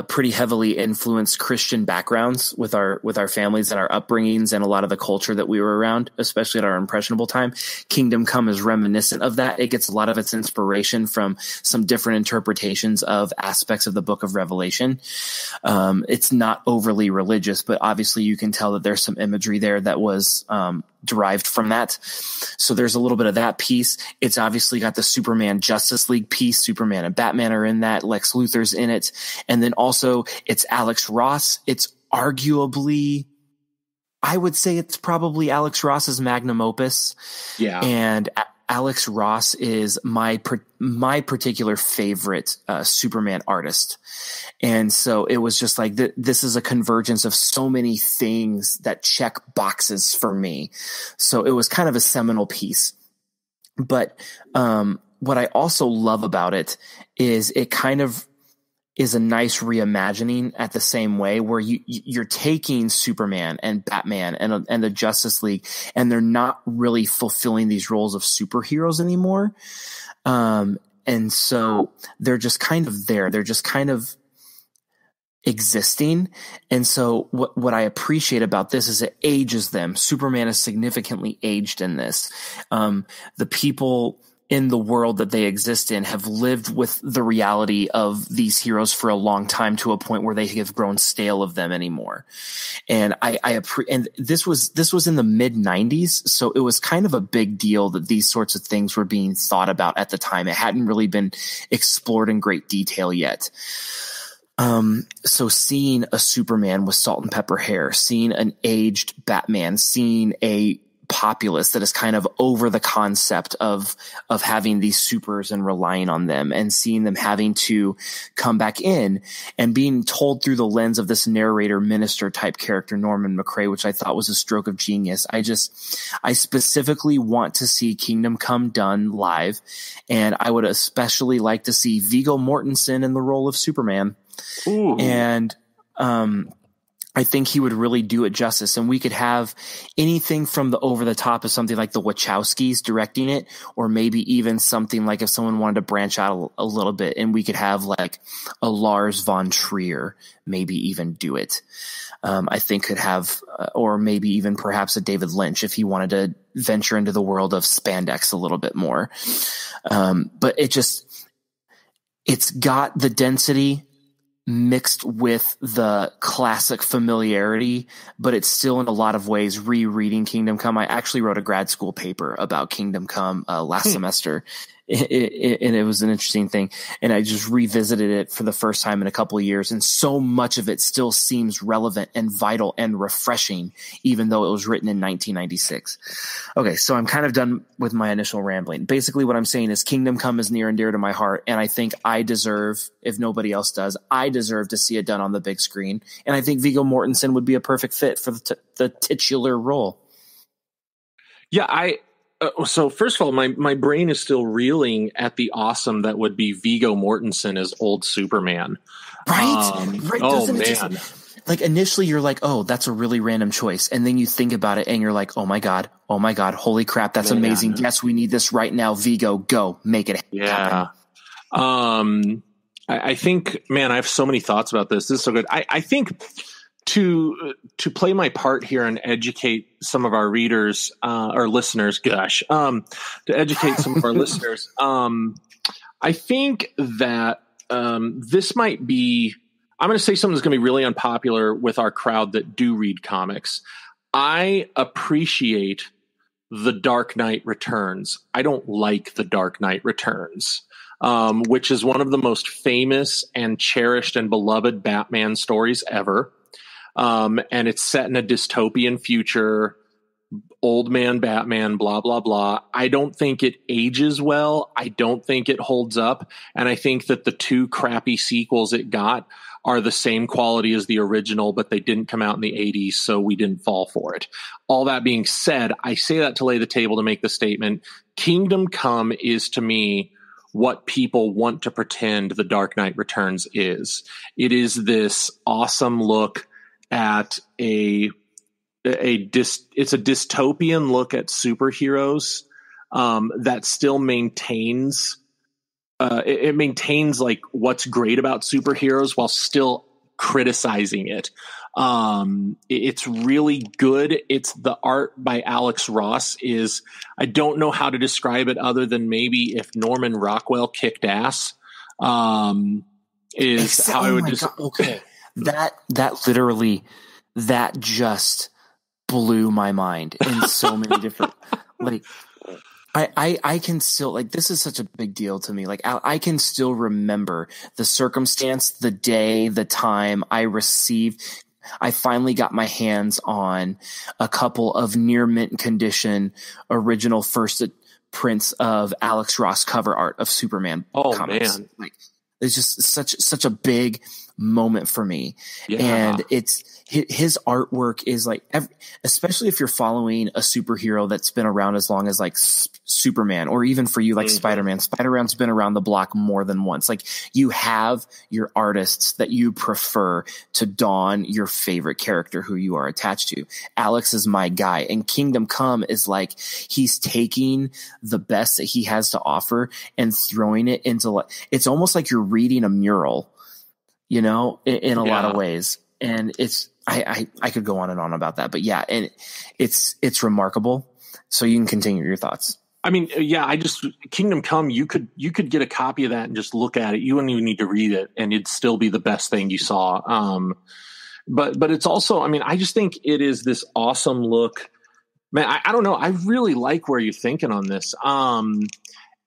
pretty heavily influenced Christian backgrounds with our families and our upbringings and a lot of the culture that we were around, especially at our impressionable time. Kingdom Come is reminiscent of that. It gets a lot of its inspiration from some different interpretations of aspects of the Book of Revelation. It's not overly religious, but obviously you can tell that there's some imagery there that was derived from that. So there's a little bit of that piece. It's obviously got the Superman Justice League piece. Superman and Batman are in that. Lex Luthor's in it. And then also it's Alex Ross. It's arguably, I would say it's probably Alex Ross's magnum opus. Yeah. And Alex Ross is my particular favorite Superman artist. And so it was just like, this is a convergence of so many things that check boxes for me. So it was kind of a seminal piece. But what I also love about it is it kind of is a nice reimagining at the same way, where you're taking Superman and Batman and the Justice League, and they're not really fulfilling these roles of superheroes anymore. And so they're just kind of there. They're just kind of existing. And so what I appreciate about this is it ages them. Superman is significantly aged in this. The people in the world that they exist in have lived with the reality of these heroes for a long time, to a point where they have grown stale of them anymore. And and this was in the mid 90s. So it was kind of a big deal that these sorts of things were being thought about at the time. It hadn't really been explored in great detail yet. So seeing a Superman with salt and pepper hair, seeing an aged Batman, seeing a populace that is kind of over the concept of having these supers and relying on them, and seeing them having to come back in and being told through the lens of this narrator minister type character, Norman McRae, which I thought was a stroke of genius. I specifically want to see Kingdom Come done live. And I would especially like to see Viggo Mortensen in the role of Superman. Ooh. And, I think he would really do it justice, and we could have anything from the over the top of something like the Wachowskis directing it, or maybe even something like if someone wanted to branch out a little bit, and we could have like a Lars von Trier maybe even do it. I think could have, or maybe even perhaps a David Lynch if he wanted to venture into the world of spandex a little bit more. But it's got the density mixed with the classic familiarity, but it's still in a lot of ways rereading Kingdom Come. I actually wrote a grad school paper about Kingdom Come last semester, and it was an interesting thing. And I just revisited it for the first time in a couple of years, and so much of it still seems relevant and vital and refreshing, even though it was written in 1996. Okay, so I'm kind of done with my initial rambling. Basically, what I'm saying is Kingdom Come is near and dear to my heart, and I think I deserve, if nobody else does, I deserve to see it done on the big screen. And I think Viggo Mortensen would be a perfect fit for the titular role. Yeah, so first of all, my brain is still reeling at the awesome that would be Viggo Mortensen as old Superman. Right? Right. Oh, man. Like initially you're like, oh, that's a really random choice. And then you think about it and you're like, oh my God, holy crap, that's amazing. Yes, we need this right now. Viggo, go, make it happen. Yeah. I think, man, I have so many thoughts about this. This is so good. I think to play my part here and educate some of our readers or listeners, to educate some of our listeners, I think that this might be, I'm going to say something that's going to be really unpopular with our crowd that do read comics. I appreciate The Dark Knight Returns. I don't like The Dark Knight Returns, which is one of the most famous and cherished and beloved Batman stories ever. And it's set in a dystopian future, old man Batman, blah, blah, blah. I don't think it ages well. I don't think it holds up. And I think that the two crappy sequels it got are the same quality as the original, but they didn't come out in the 80s, so we didn't fall for it. All that being said, I say that to lay the table to make the statement, Kingdom Come is to me what people want to pretend The Dark Knight Returns is. It is this awesome look at it's a dystopian look at superheroes that still maintains it maintains like what's great about superheroes while still criticizing it. It's really good. It's the art by Alex Ross is, I don't know how to describe it other than maybe if Norman Rockwell kicked ass, is how I would just, okay. That literally, that just blew my mind in so many different, like, I can still, like, this is such a big deal to me. Like, I can still remember the circumstance, the day, the time I received I finally got my hands on a couple of near mint condition original first prints of Alex Ross cover art of Superman comics. Man. Like, it's just such a big moment for me. Yeah. And it's his artwork is like, especially if you're following a superhero that's been around as long as like Superman, or even for you, like Spider-Man. Spider-Man's been around the block more than once. Like, you have your artists that you prefer to don your favorite character who you are attached to. Alex is my guy, and Kingdom Come is like, he's taking the best that he has to offer and throwing it into, like, it's almost like you're reading a mural, you know, in a lot of ways. And it's, I could go on and on about that, but yeah, and it's remarkable. So you can continue your thoughts. I mean, yeah, Kingdom Come, you could get a copy of that and just look at it. You wouldn't even need to read it, and it'd still be the best thing you saw. But it's also, I mean, I just think it is this awesome look. Man, I don't know. I really like where you're thinking on this.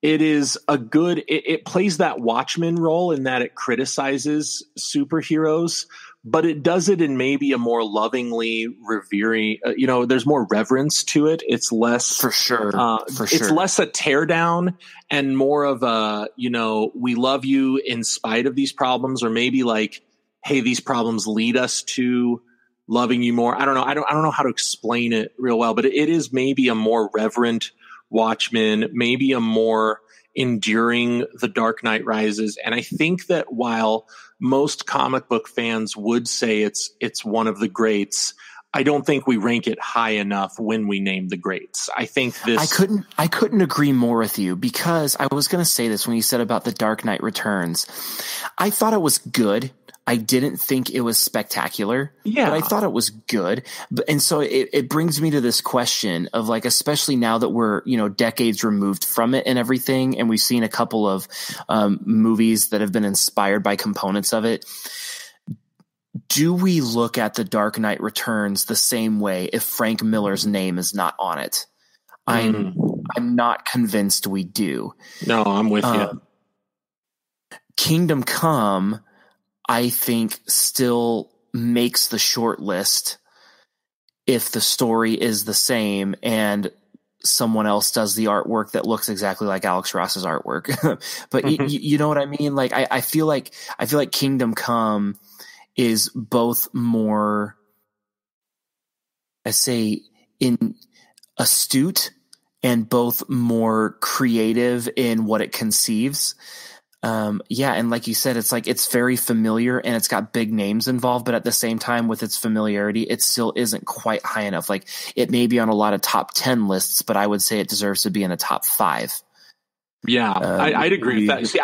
It is it plays that Watchmen role in that it criticizes superheroes, but it does it in maybe a more lovingly revering, there's more reverence to it. It's less, for sure. It's less a teardown and more of a, we love you in spite of these problems, or maybe like, hey, these problems lead us to loving you more. I don't know. I don't know how to explain it real well, but it is maybe a more reverent Watchmen, maybe a more enduring The Dark Knight Rises. And I think that while most comic book fans would say it's one of the greats, I don't think we rank it high enough when we name the greats. I think this. I couldn't agree more with you, because I was going to say this when you said about The Dark Knight Returns. I thought it was good. I didn't think it was spectacular, but I thought it was good. And so it brings me to this question of, like, especially now that we're, decades removed from it and everything, and we've seen a couple of movies that have been inspired by components of it. Do we look at The Dark Knight Returns the same way if Frank Miller's name is not on it? I'm not convinced we do. No, I'm with you. Kingdom Come, I think, still makes the short list if the story is the same and someone else does the artwork that looks exactly like Alex Ross's artwork. But you know what I mean? Like, I feel like Kingdom Come is both more, I say, astute and both more creative in what it conceives. And like you said, it's like, it's very familiar and it's got big names involved, but at the same time, with its familiarity, it still isn't quite high enough. Like, it may be on a lot of top 10 lists, but I would say it deserves to be in a top 5. Yeah, I'd agree with that. See,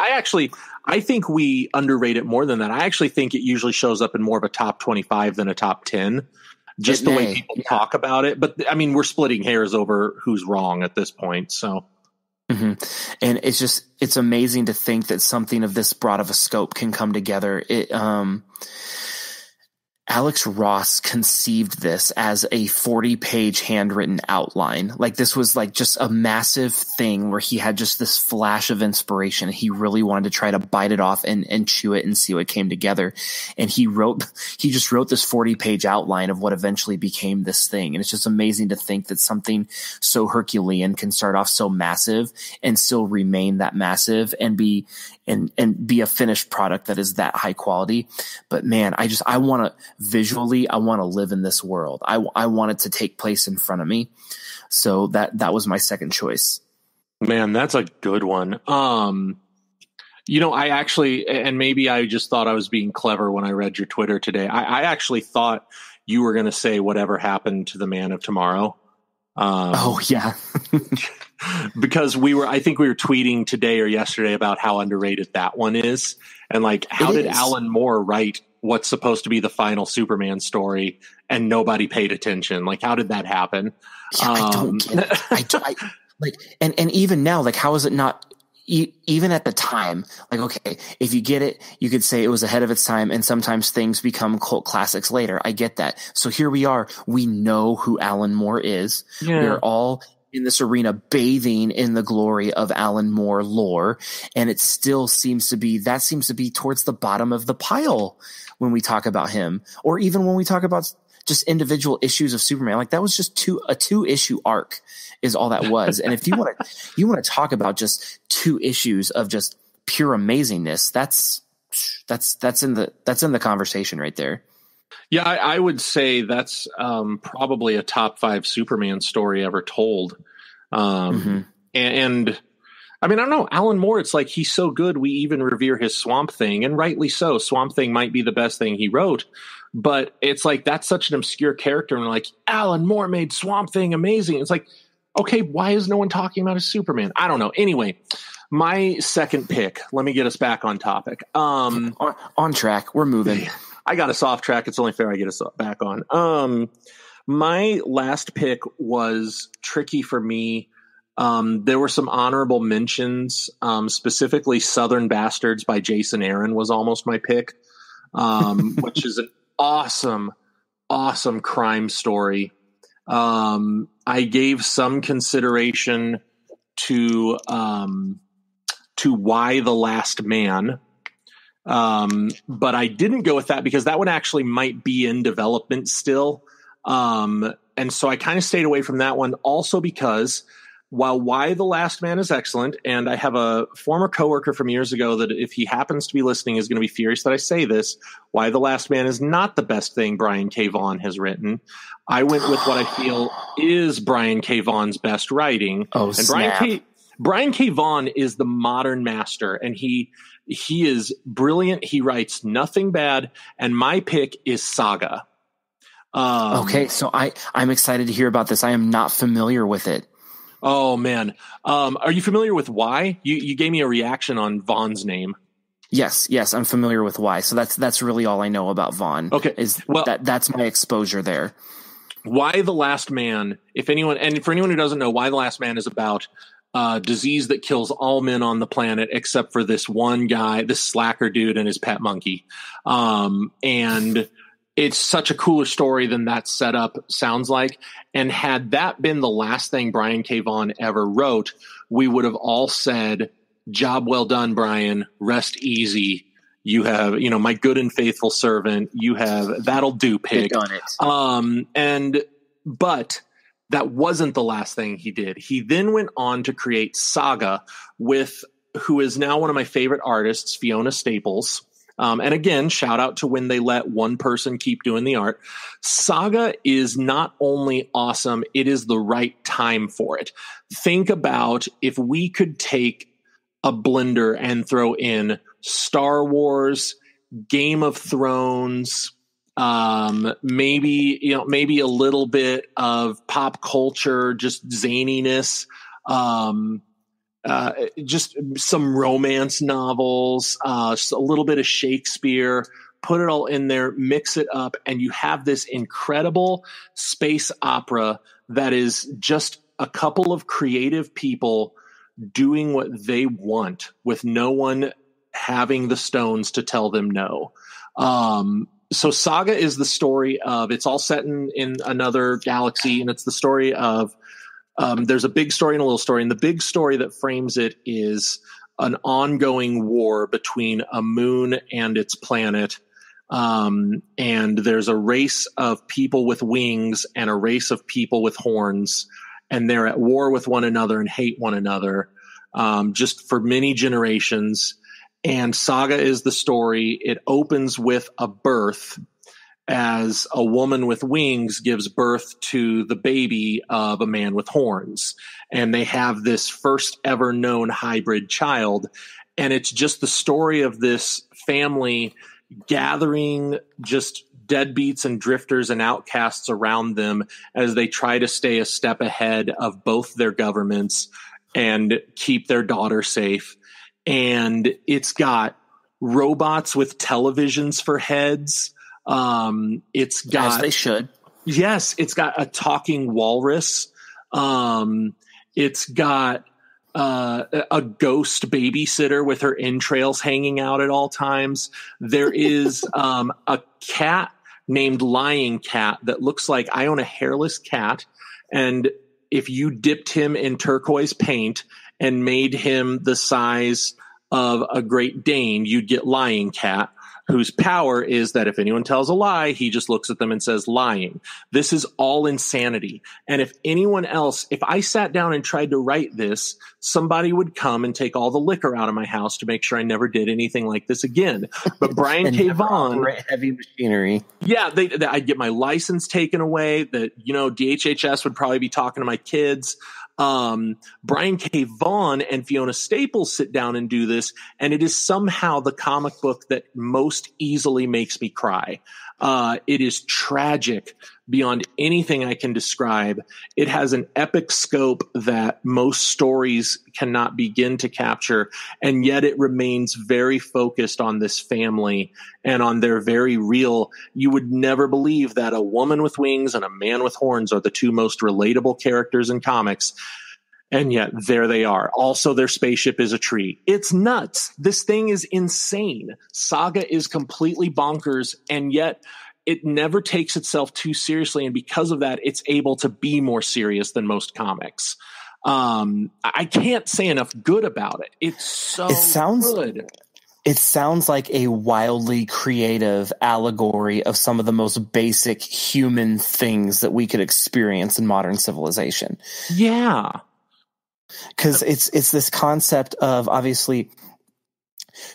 I think we underrate it more than that. I actually think it usually shows up in more of a top 25 than a top 10, just the way people talk about it. But I mean, we're splitting hairs over who's wrong at this point. So. Mm-hmm. And it's amazing to think that something of this broad of a scope can come together. Alex Ross conceived this as a 40-page handwritten outline. Like, this was like just a massive thing where he had just this flash of inspiration. He really wanted to try to bite it off and chew it and see what came together. And he just wrote this 40-page outline of what eventually became this thing. And it's just amazing to think that something so Herculean can start off so massive and still remain that massive and be a finished product that is that high quality. But man, I want to visually, I want to live in this world. I want it to take place in front of me. So that was my second choice. Man, that's a good one. I actually, and maybe I just thought I was being clever when I read your Twitter today. I actually thought you were going to say Whatever Happened to the Man of Tomorrow. Oh yeah. Because I think we were tweeting today or yesterday about how underrated that one is. And like, how did Alan Moore write what's supposed to be the final Superman story and nobody paid attention? Like, how did that happen? Yeah, I don't get it. And even now, like, how is it not, even at the time, like, okay, if you get it, you could say it was ahead of its time, and sometimes things become cult classics later. I get that. So here we are. We know who Alan Moore is. Yeah. We're all in this arena bathing in the glory of Alan Moore lore. And it still seems to be towards the bottom of the pile when we talk about him, or even when we talk about just individual issues of Superman. Like that was just a 2-issue arc is all that was. And if you want to talk about just 2 issues of just pure amazingness, that's in the conversation right there. Yeah, I would say that's probably a top 5 Superman story ever told. And I mean, I don't know, Alan Moore, it's like he's so good we even revere his Swamp Thing, and rightly so. Swamp Thing might be the best thing he wrote, but it's like that's such an obscure character, and like Alan Moore made Swamp Thing amazing. It's like, okay, why is no one talking about his Superman? I don't know. Anyway, my second pick, let me get us back on topic. On track. We're moving. I got us off track. It's only fair I get us back on. My last pick was tricky for me. There were some honorable mentions, specifically Southern Bastards by Jason Aaron was almost my pick, which is an awesome, awesome crime story. I gave some consideration to Why the Last Man. But I didn't go with that because that one actually might be in development still. And so I kind of stayed away from that one also because while Why the Last Man is excellent, and I have a former coworker from years ago that if he happens to be listening is going to be furious that I say this, Why the Last Man is not the best thing Brian K. Vaughan has written. I went with what I feel is Brian K. Vaughan's best writing. Oh, and snap. Brian K. Vaughan is the modern master, and he is brilliant. He writes nothing bad, and my pick is Saga. Okay, so I'm excited to hear about this. I am not familiar with it. Oh man, are you familiar with Why? You gave me a reaction on Vaughn's name. Yes, I'm familiar with Why. So that's really all I know about Vaughan. Okay, that's my exposure there. Why the Last Man? And for anyone who doesn't know, Why the Last Man is about disease that kills all men on the planet except for this one guy, this slacker dude and his pet monkey. And it's such a cooler story than that setup sounds like. And had that been the last thing Brian K. Vaughan ever wrote, we would have all said, job well done, Brian, rest easy. You have, my good and faithful servant. You have, that'll do, pig. Done it. But that wasn't the last thing he did. He then went on to create Saga with who is now one of my favorite artists, Fiona Staples. And again, shout out to when they let one person keep doing the art. Saga is not only awesome, it is the right time for it. Think about if we could take a blender and throw in Star Wars, Game of Thrones, maybe a little bit of pop culture, just zaniness, just some romance novels, just a little bit of Shakespeare, put it all in there, mix it up, and you have this incredible space opera that is just a couple of creative people doing what they want with no one having the stones to tell them no. So Saga is the story of, it's all set in another galaxy, and it's the story of, there's a big story and a little story, and the big story that frames it is an ongoing war between a moon and its planet. And there's a race of people with wings and a race of people with horns, and they're at war with one another and hate one another, just for many generations. And Saga is the story. It opens with a birth as a woman with wings gives birth to the baby of a man with horns. And they have this first ever known hybrid child. And it's just the story of this family gathering just deadbeats and drifters and outcasts around them as they try to stay a step ahead of both their governments and keep their daughter safe. And it's got robots with televisions for heads. It's got, as they should. Yes, it's got a talking walrus. It's got a ghost babysitter with her entrails hanging out at all times. There is a cat named Lying Cat that looks like I own a hairless cat. And if you dipped him in turquoise paint and made him the size of a Great Dane, you'd get Lying Cat, whose power is that if anyone tells a lie, he just looks at them and says lying. This is all insanity. And if anyone else, if I sat down and tried to write this, somebody would come and take all the liquor out of my house to make sure I never did anything like this again. But Brian K. Vaughan, heavy machinery. Yeah, I'd get my license taken away. That, DHHS would probably be talking to my kids. Brian K. Vaughan and Fiona Staples sit down and do this, and it is somehow the comic book that most easily makes me cry. It is tragic beyond anything I can describe. It has an epic scope that most stories cannot begin to capture, and yet it remains very focused on this family and on their very real. You would never believe that a woman with wings and a man with horns are the two most relatable characters in comics. And yet there they are. Also, their spaceship is a tree. It's nuts. This thing is insane. Saga is completely bonkers, and yet it never takes itself too seriously. And because of that, it's able to be more serious than most comics. I can't say enough good about it. It's so good. It sounds like a wildly creative allegory of some of the most basic human things that we could experience in modern civilization. Yeah. Because it's this concept of, obviously,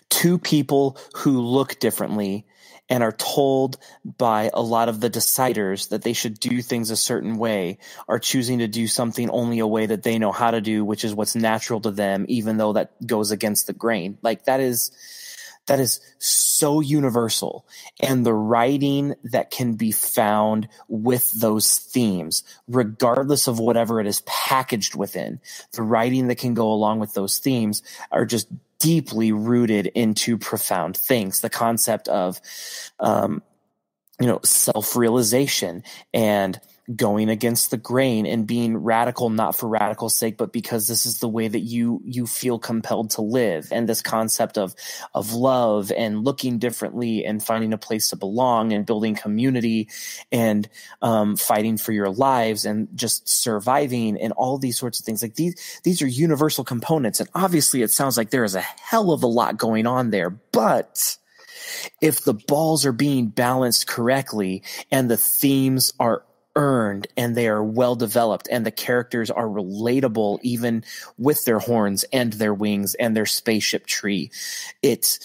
two people who look differently and are told by a lot of the deciders that they should do things a certain way, are choosing to do something only a way that they know how to do, which is what's natural to them, even though that goes against the grain. Like, that is so universal. And the writing that can be found with those themes, regardless of whatever it is packaged within, the writing that can go along with those themes are just deeply rooted into profound things. The concept of, self-realization and going against the grain and being radical, not for radical's sake, but because this is the way that you feel compelled to live. And this concept of love and looking differently and finding a place to belong and building community and fighting for your lives and just surviving and all these sorts of things. Like, these are universal components. And obviously it sounds like there is a hell of a lot going on there, but if the balls are being balanced correctly and the themes are earned and they are well developed and the characters are relatable even with their horns and their wings and their spaceship tree, it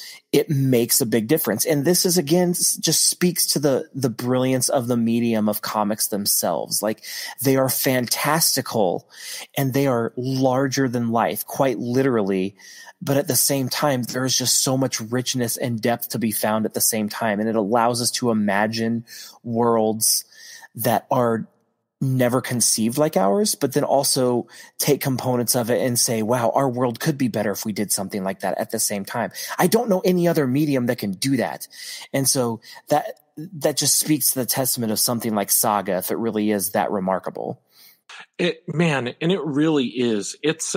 makes a big difference. And this is, again, just speaks to the brilliance of the medium of comics themselves. Like, they are fantastical and they are larger than life, quite literally. But at the same time, there is just so much richness and depth to be found at the same time. And it allows us to imagine worlds that are never conceived like ours, but then also take components of it and say, wow, our world could be better if we did something like that at the same time. I don't know any other medium that can do that. And so that just speaks to the testament of something like Saga, if it really is that remarkable. And it really is. It's,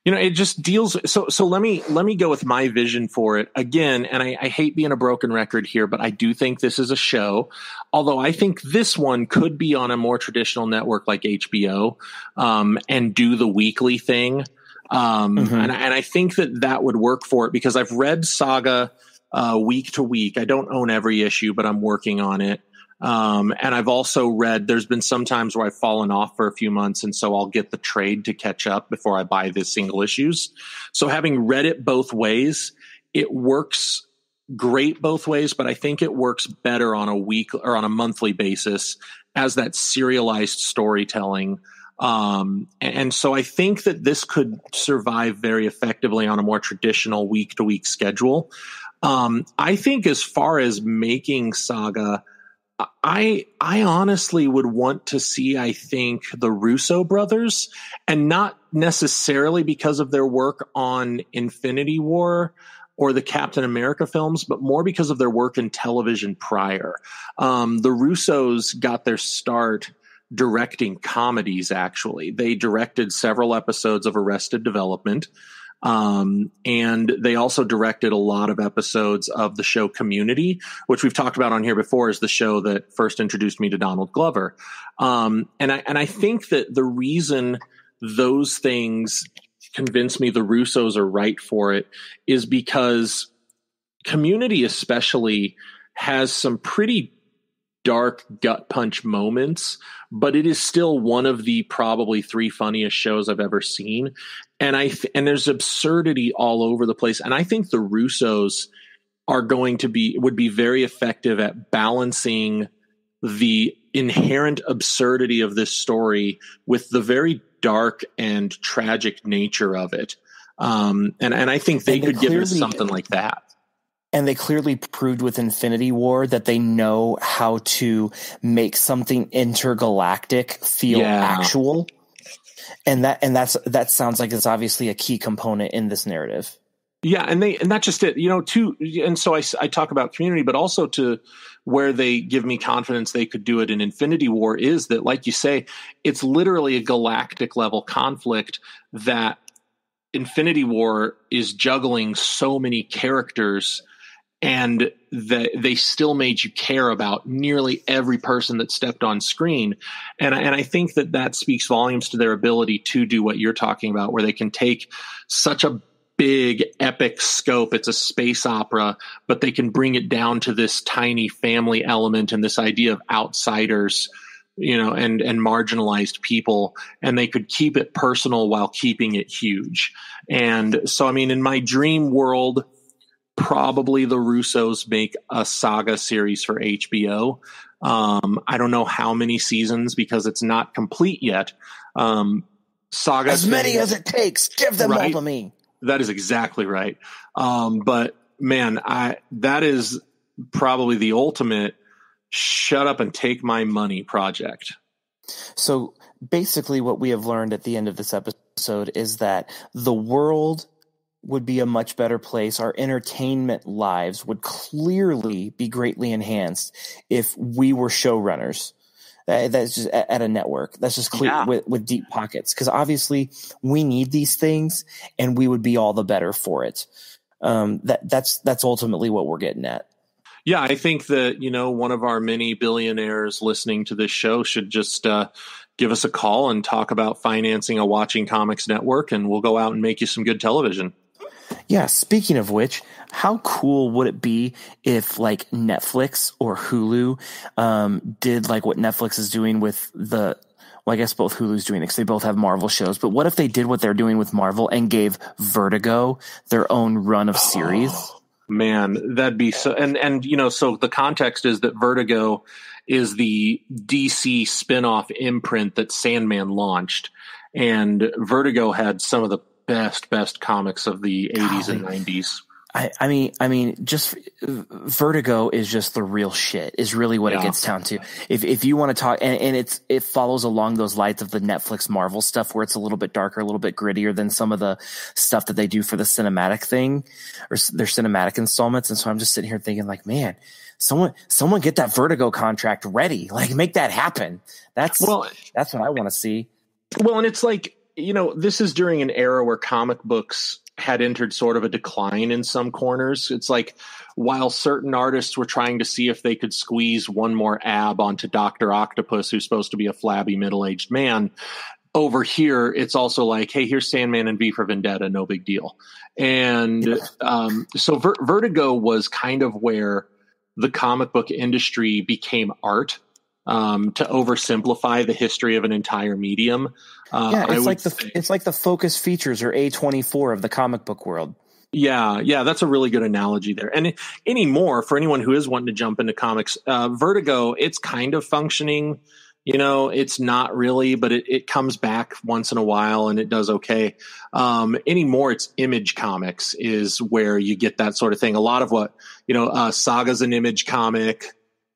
it just deals. So let me go with my vision for it again. And I hate being a broken record here, but I do think this is a show. Although I think this one could be on a more traditional network like HBO, and do the weekly thing. And I think that would work for it, because I've read Saga, week to week. I don't own every issue, but I'm working on it. And I've also read, there's been some times where I've fallen off for a few months, and so I'll get the trade to catch up before I buy the single issues. So having read it both ways, it works great both ways, but I think it works better on a week or on a monthly basis as that serialized storytelling. And so I think that this could survive very effectively on a more traditional week to week schedule. I think as far as making Saga, I honestly would want to see, I think, the Russo brothers, and not necessarily because of their work on Infinity War or the Captain America films, but more because of their work in television prior. The Russos got their start directing comedies, actually. They directed several episodes of Arrested Development. And they also directed a lot of episodes of the show Community, which we've talked about on here before, is the show that first introduced me to Donald Glover. And I think that the reason those things convince me the Russos are right for it is because Community especially has some pretty dark gut punch moments, but it is still one of the probably 3 funniest shows I've ever seen. And and there's absurdity all over the place. And I think the Russos would be very effective at balancing the inherent absurdity of this story with the very dark and tragic nature of it. And I think they could give us something like that. And they clearly proved with Infinity War that they know how to make something intergalactic feel actual. And that sounds like it's obviously a key component in this narrative. Yeah. And that's just it, too. And so I talk about Community, but also to where they give me confidence they could do it in Infinity War is that, like you say, it's literally a galactic level conflict that Infinity War is juggling so many characters, and they still made you care about nearly every person that stepped on screen. And I think that speaks volumes to their ability to do what you're talking about, where they can take such a big epic scope. It's a space opera, but they can bring it down to this tiny family element and this idea of outsiders, and marginalized people. And they could keep it personal while keeping it huge. And so, I mean, in my dream world, probably the Russos make a saga series for HBO. I don't know how many seasons because it's not complete yet. Saga, as many as it takes. Give them all to me. That is exactly right. But man, that is probably the ultimate shut up and take my money project. So basically what we have learned at the end of this episode is that the world would be a much better place. Our entertainment lives would clearly be greatly enhanced if we were showrunners. That's just at a network. That's just clear with deep pockets. Because obviously we need these things, and we would be all the better for it. That's ultimately what we're getting at. Yeah, I think that, one of our many billionaires listening to this show should just give us a call and talk about financing a Watching Comics network, and we'll go out and make you some good television. Yeah, speaking of which, how cool would it be if like Netflix or Hulu did like what Netflix is doing with I guess both Hulu's doing it because they both have Marvel shows, but what if they did what they're doing with Marvel and gave Vertigo their own run of series? Man, that'd be so. And so the context is that Vertigo is the DC spinoff imprint that Sandman launched, and Vertigo had some of the best comics of the 80s and 90s. I mean, just Vertigo is just the real shit is really what it gets down to. If you want to talk, and it follows along those lines of the Netflix Marvel stuff where it's a little bit darker, a little bit grittier than some of the stuff that they do for the cinematic thing or their cinematic installments. And so I'm just sitting here thinking like, man, someone get that Vertigo contract ready, like make that happen. That's what I want to see. Well, and it's like, this is during an era where comic books had entered sort of a decline in some corners. It's like while certain artists were trying to see if they could squeeze one more ab onto Dr. Octopus, who's supposed to be a flabby middle-aged man, over here it's also like, hey, here's Sandman and V for Vendetta, no big deal. And so Vertigo was kind of where the comic book industry became art. To oversimplify the history of an entire medium. It's like the Focus Features or A24 of the comic book world. Yeah, that's a really good analogy there. And anymore, for anyone who is wanting to jump into comics, Vertigo, it's kind of functioning. It's not really, but it comes back once in a while and it does okay. Anymore, it's Image Comics is where you get that sort of thing. A lot of what, Saga's an Image comic.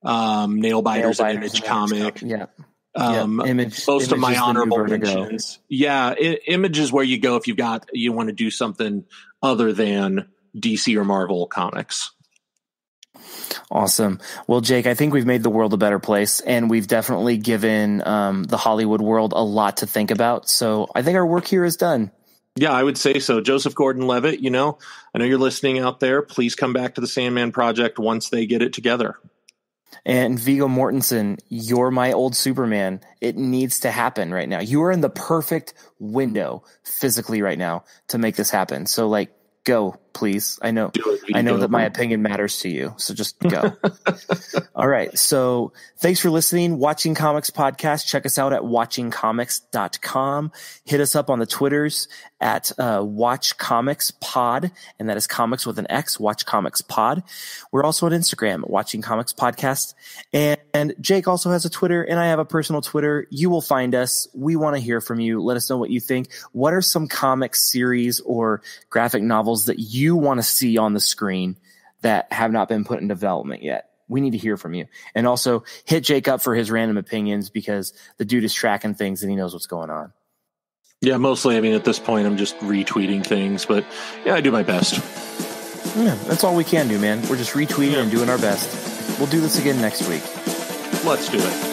Nailbiter's an Image comic. Image, most of my honorable Vertigo. mentions. Image is where you go if you want to do something other than DC or Marvel comics. Awesome. Well, Jake, I think we've made the world a better place, and we've definitely given the Hollywood world a lot to think about. So I think our work here is done. Yeah, I would say so. Joseph Gordon-Levitt, I know you're listening out there. Please come back to the Sandman Project once they get it together. And Viggo Mortensen, you're my old Superman. It needs to happen right now. You are in the perfect window physically right now to make this happen. So go, please. I know that my opinion matters to you. So just go. All right. So thanks for listening. Watching Comics Podcast. Check us out at watchingcomics.com. Hit us up on the Twitters at Watch Comics Pod, and that is comics with an X, Watch Comics Pod. We're also on Instagram at Watching Comics Podcast. And Jake also has a Twitter, and I have a personal Twitter. You will find us. We want to hear from you. Let us know what you think. What are some comic series or graphic novels that you want to see on the screen that have not been put in development yet? We need to hear from you. And also hit Jake up for his random opinions, because the dude is tracking things and he knows what's going on. Yeah, mostly, at this point, I'm just retweeting things, but yeah, I do my best. Yeah, that's all we can do, man. We're just retweeting and doing our best. We'll do this again next week. Let's do it.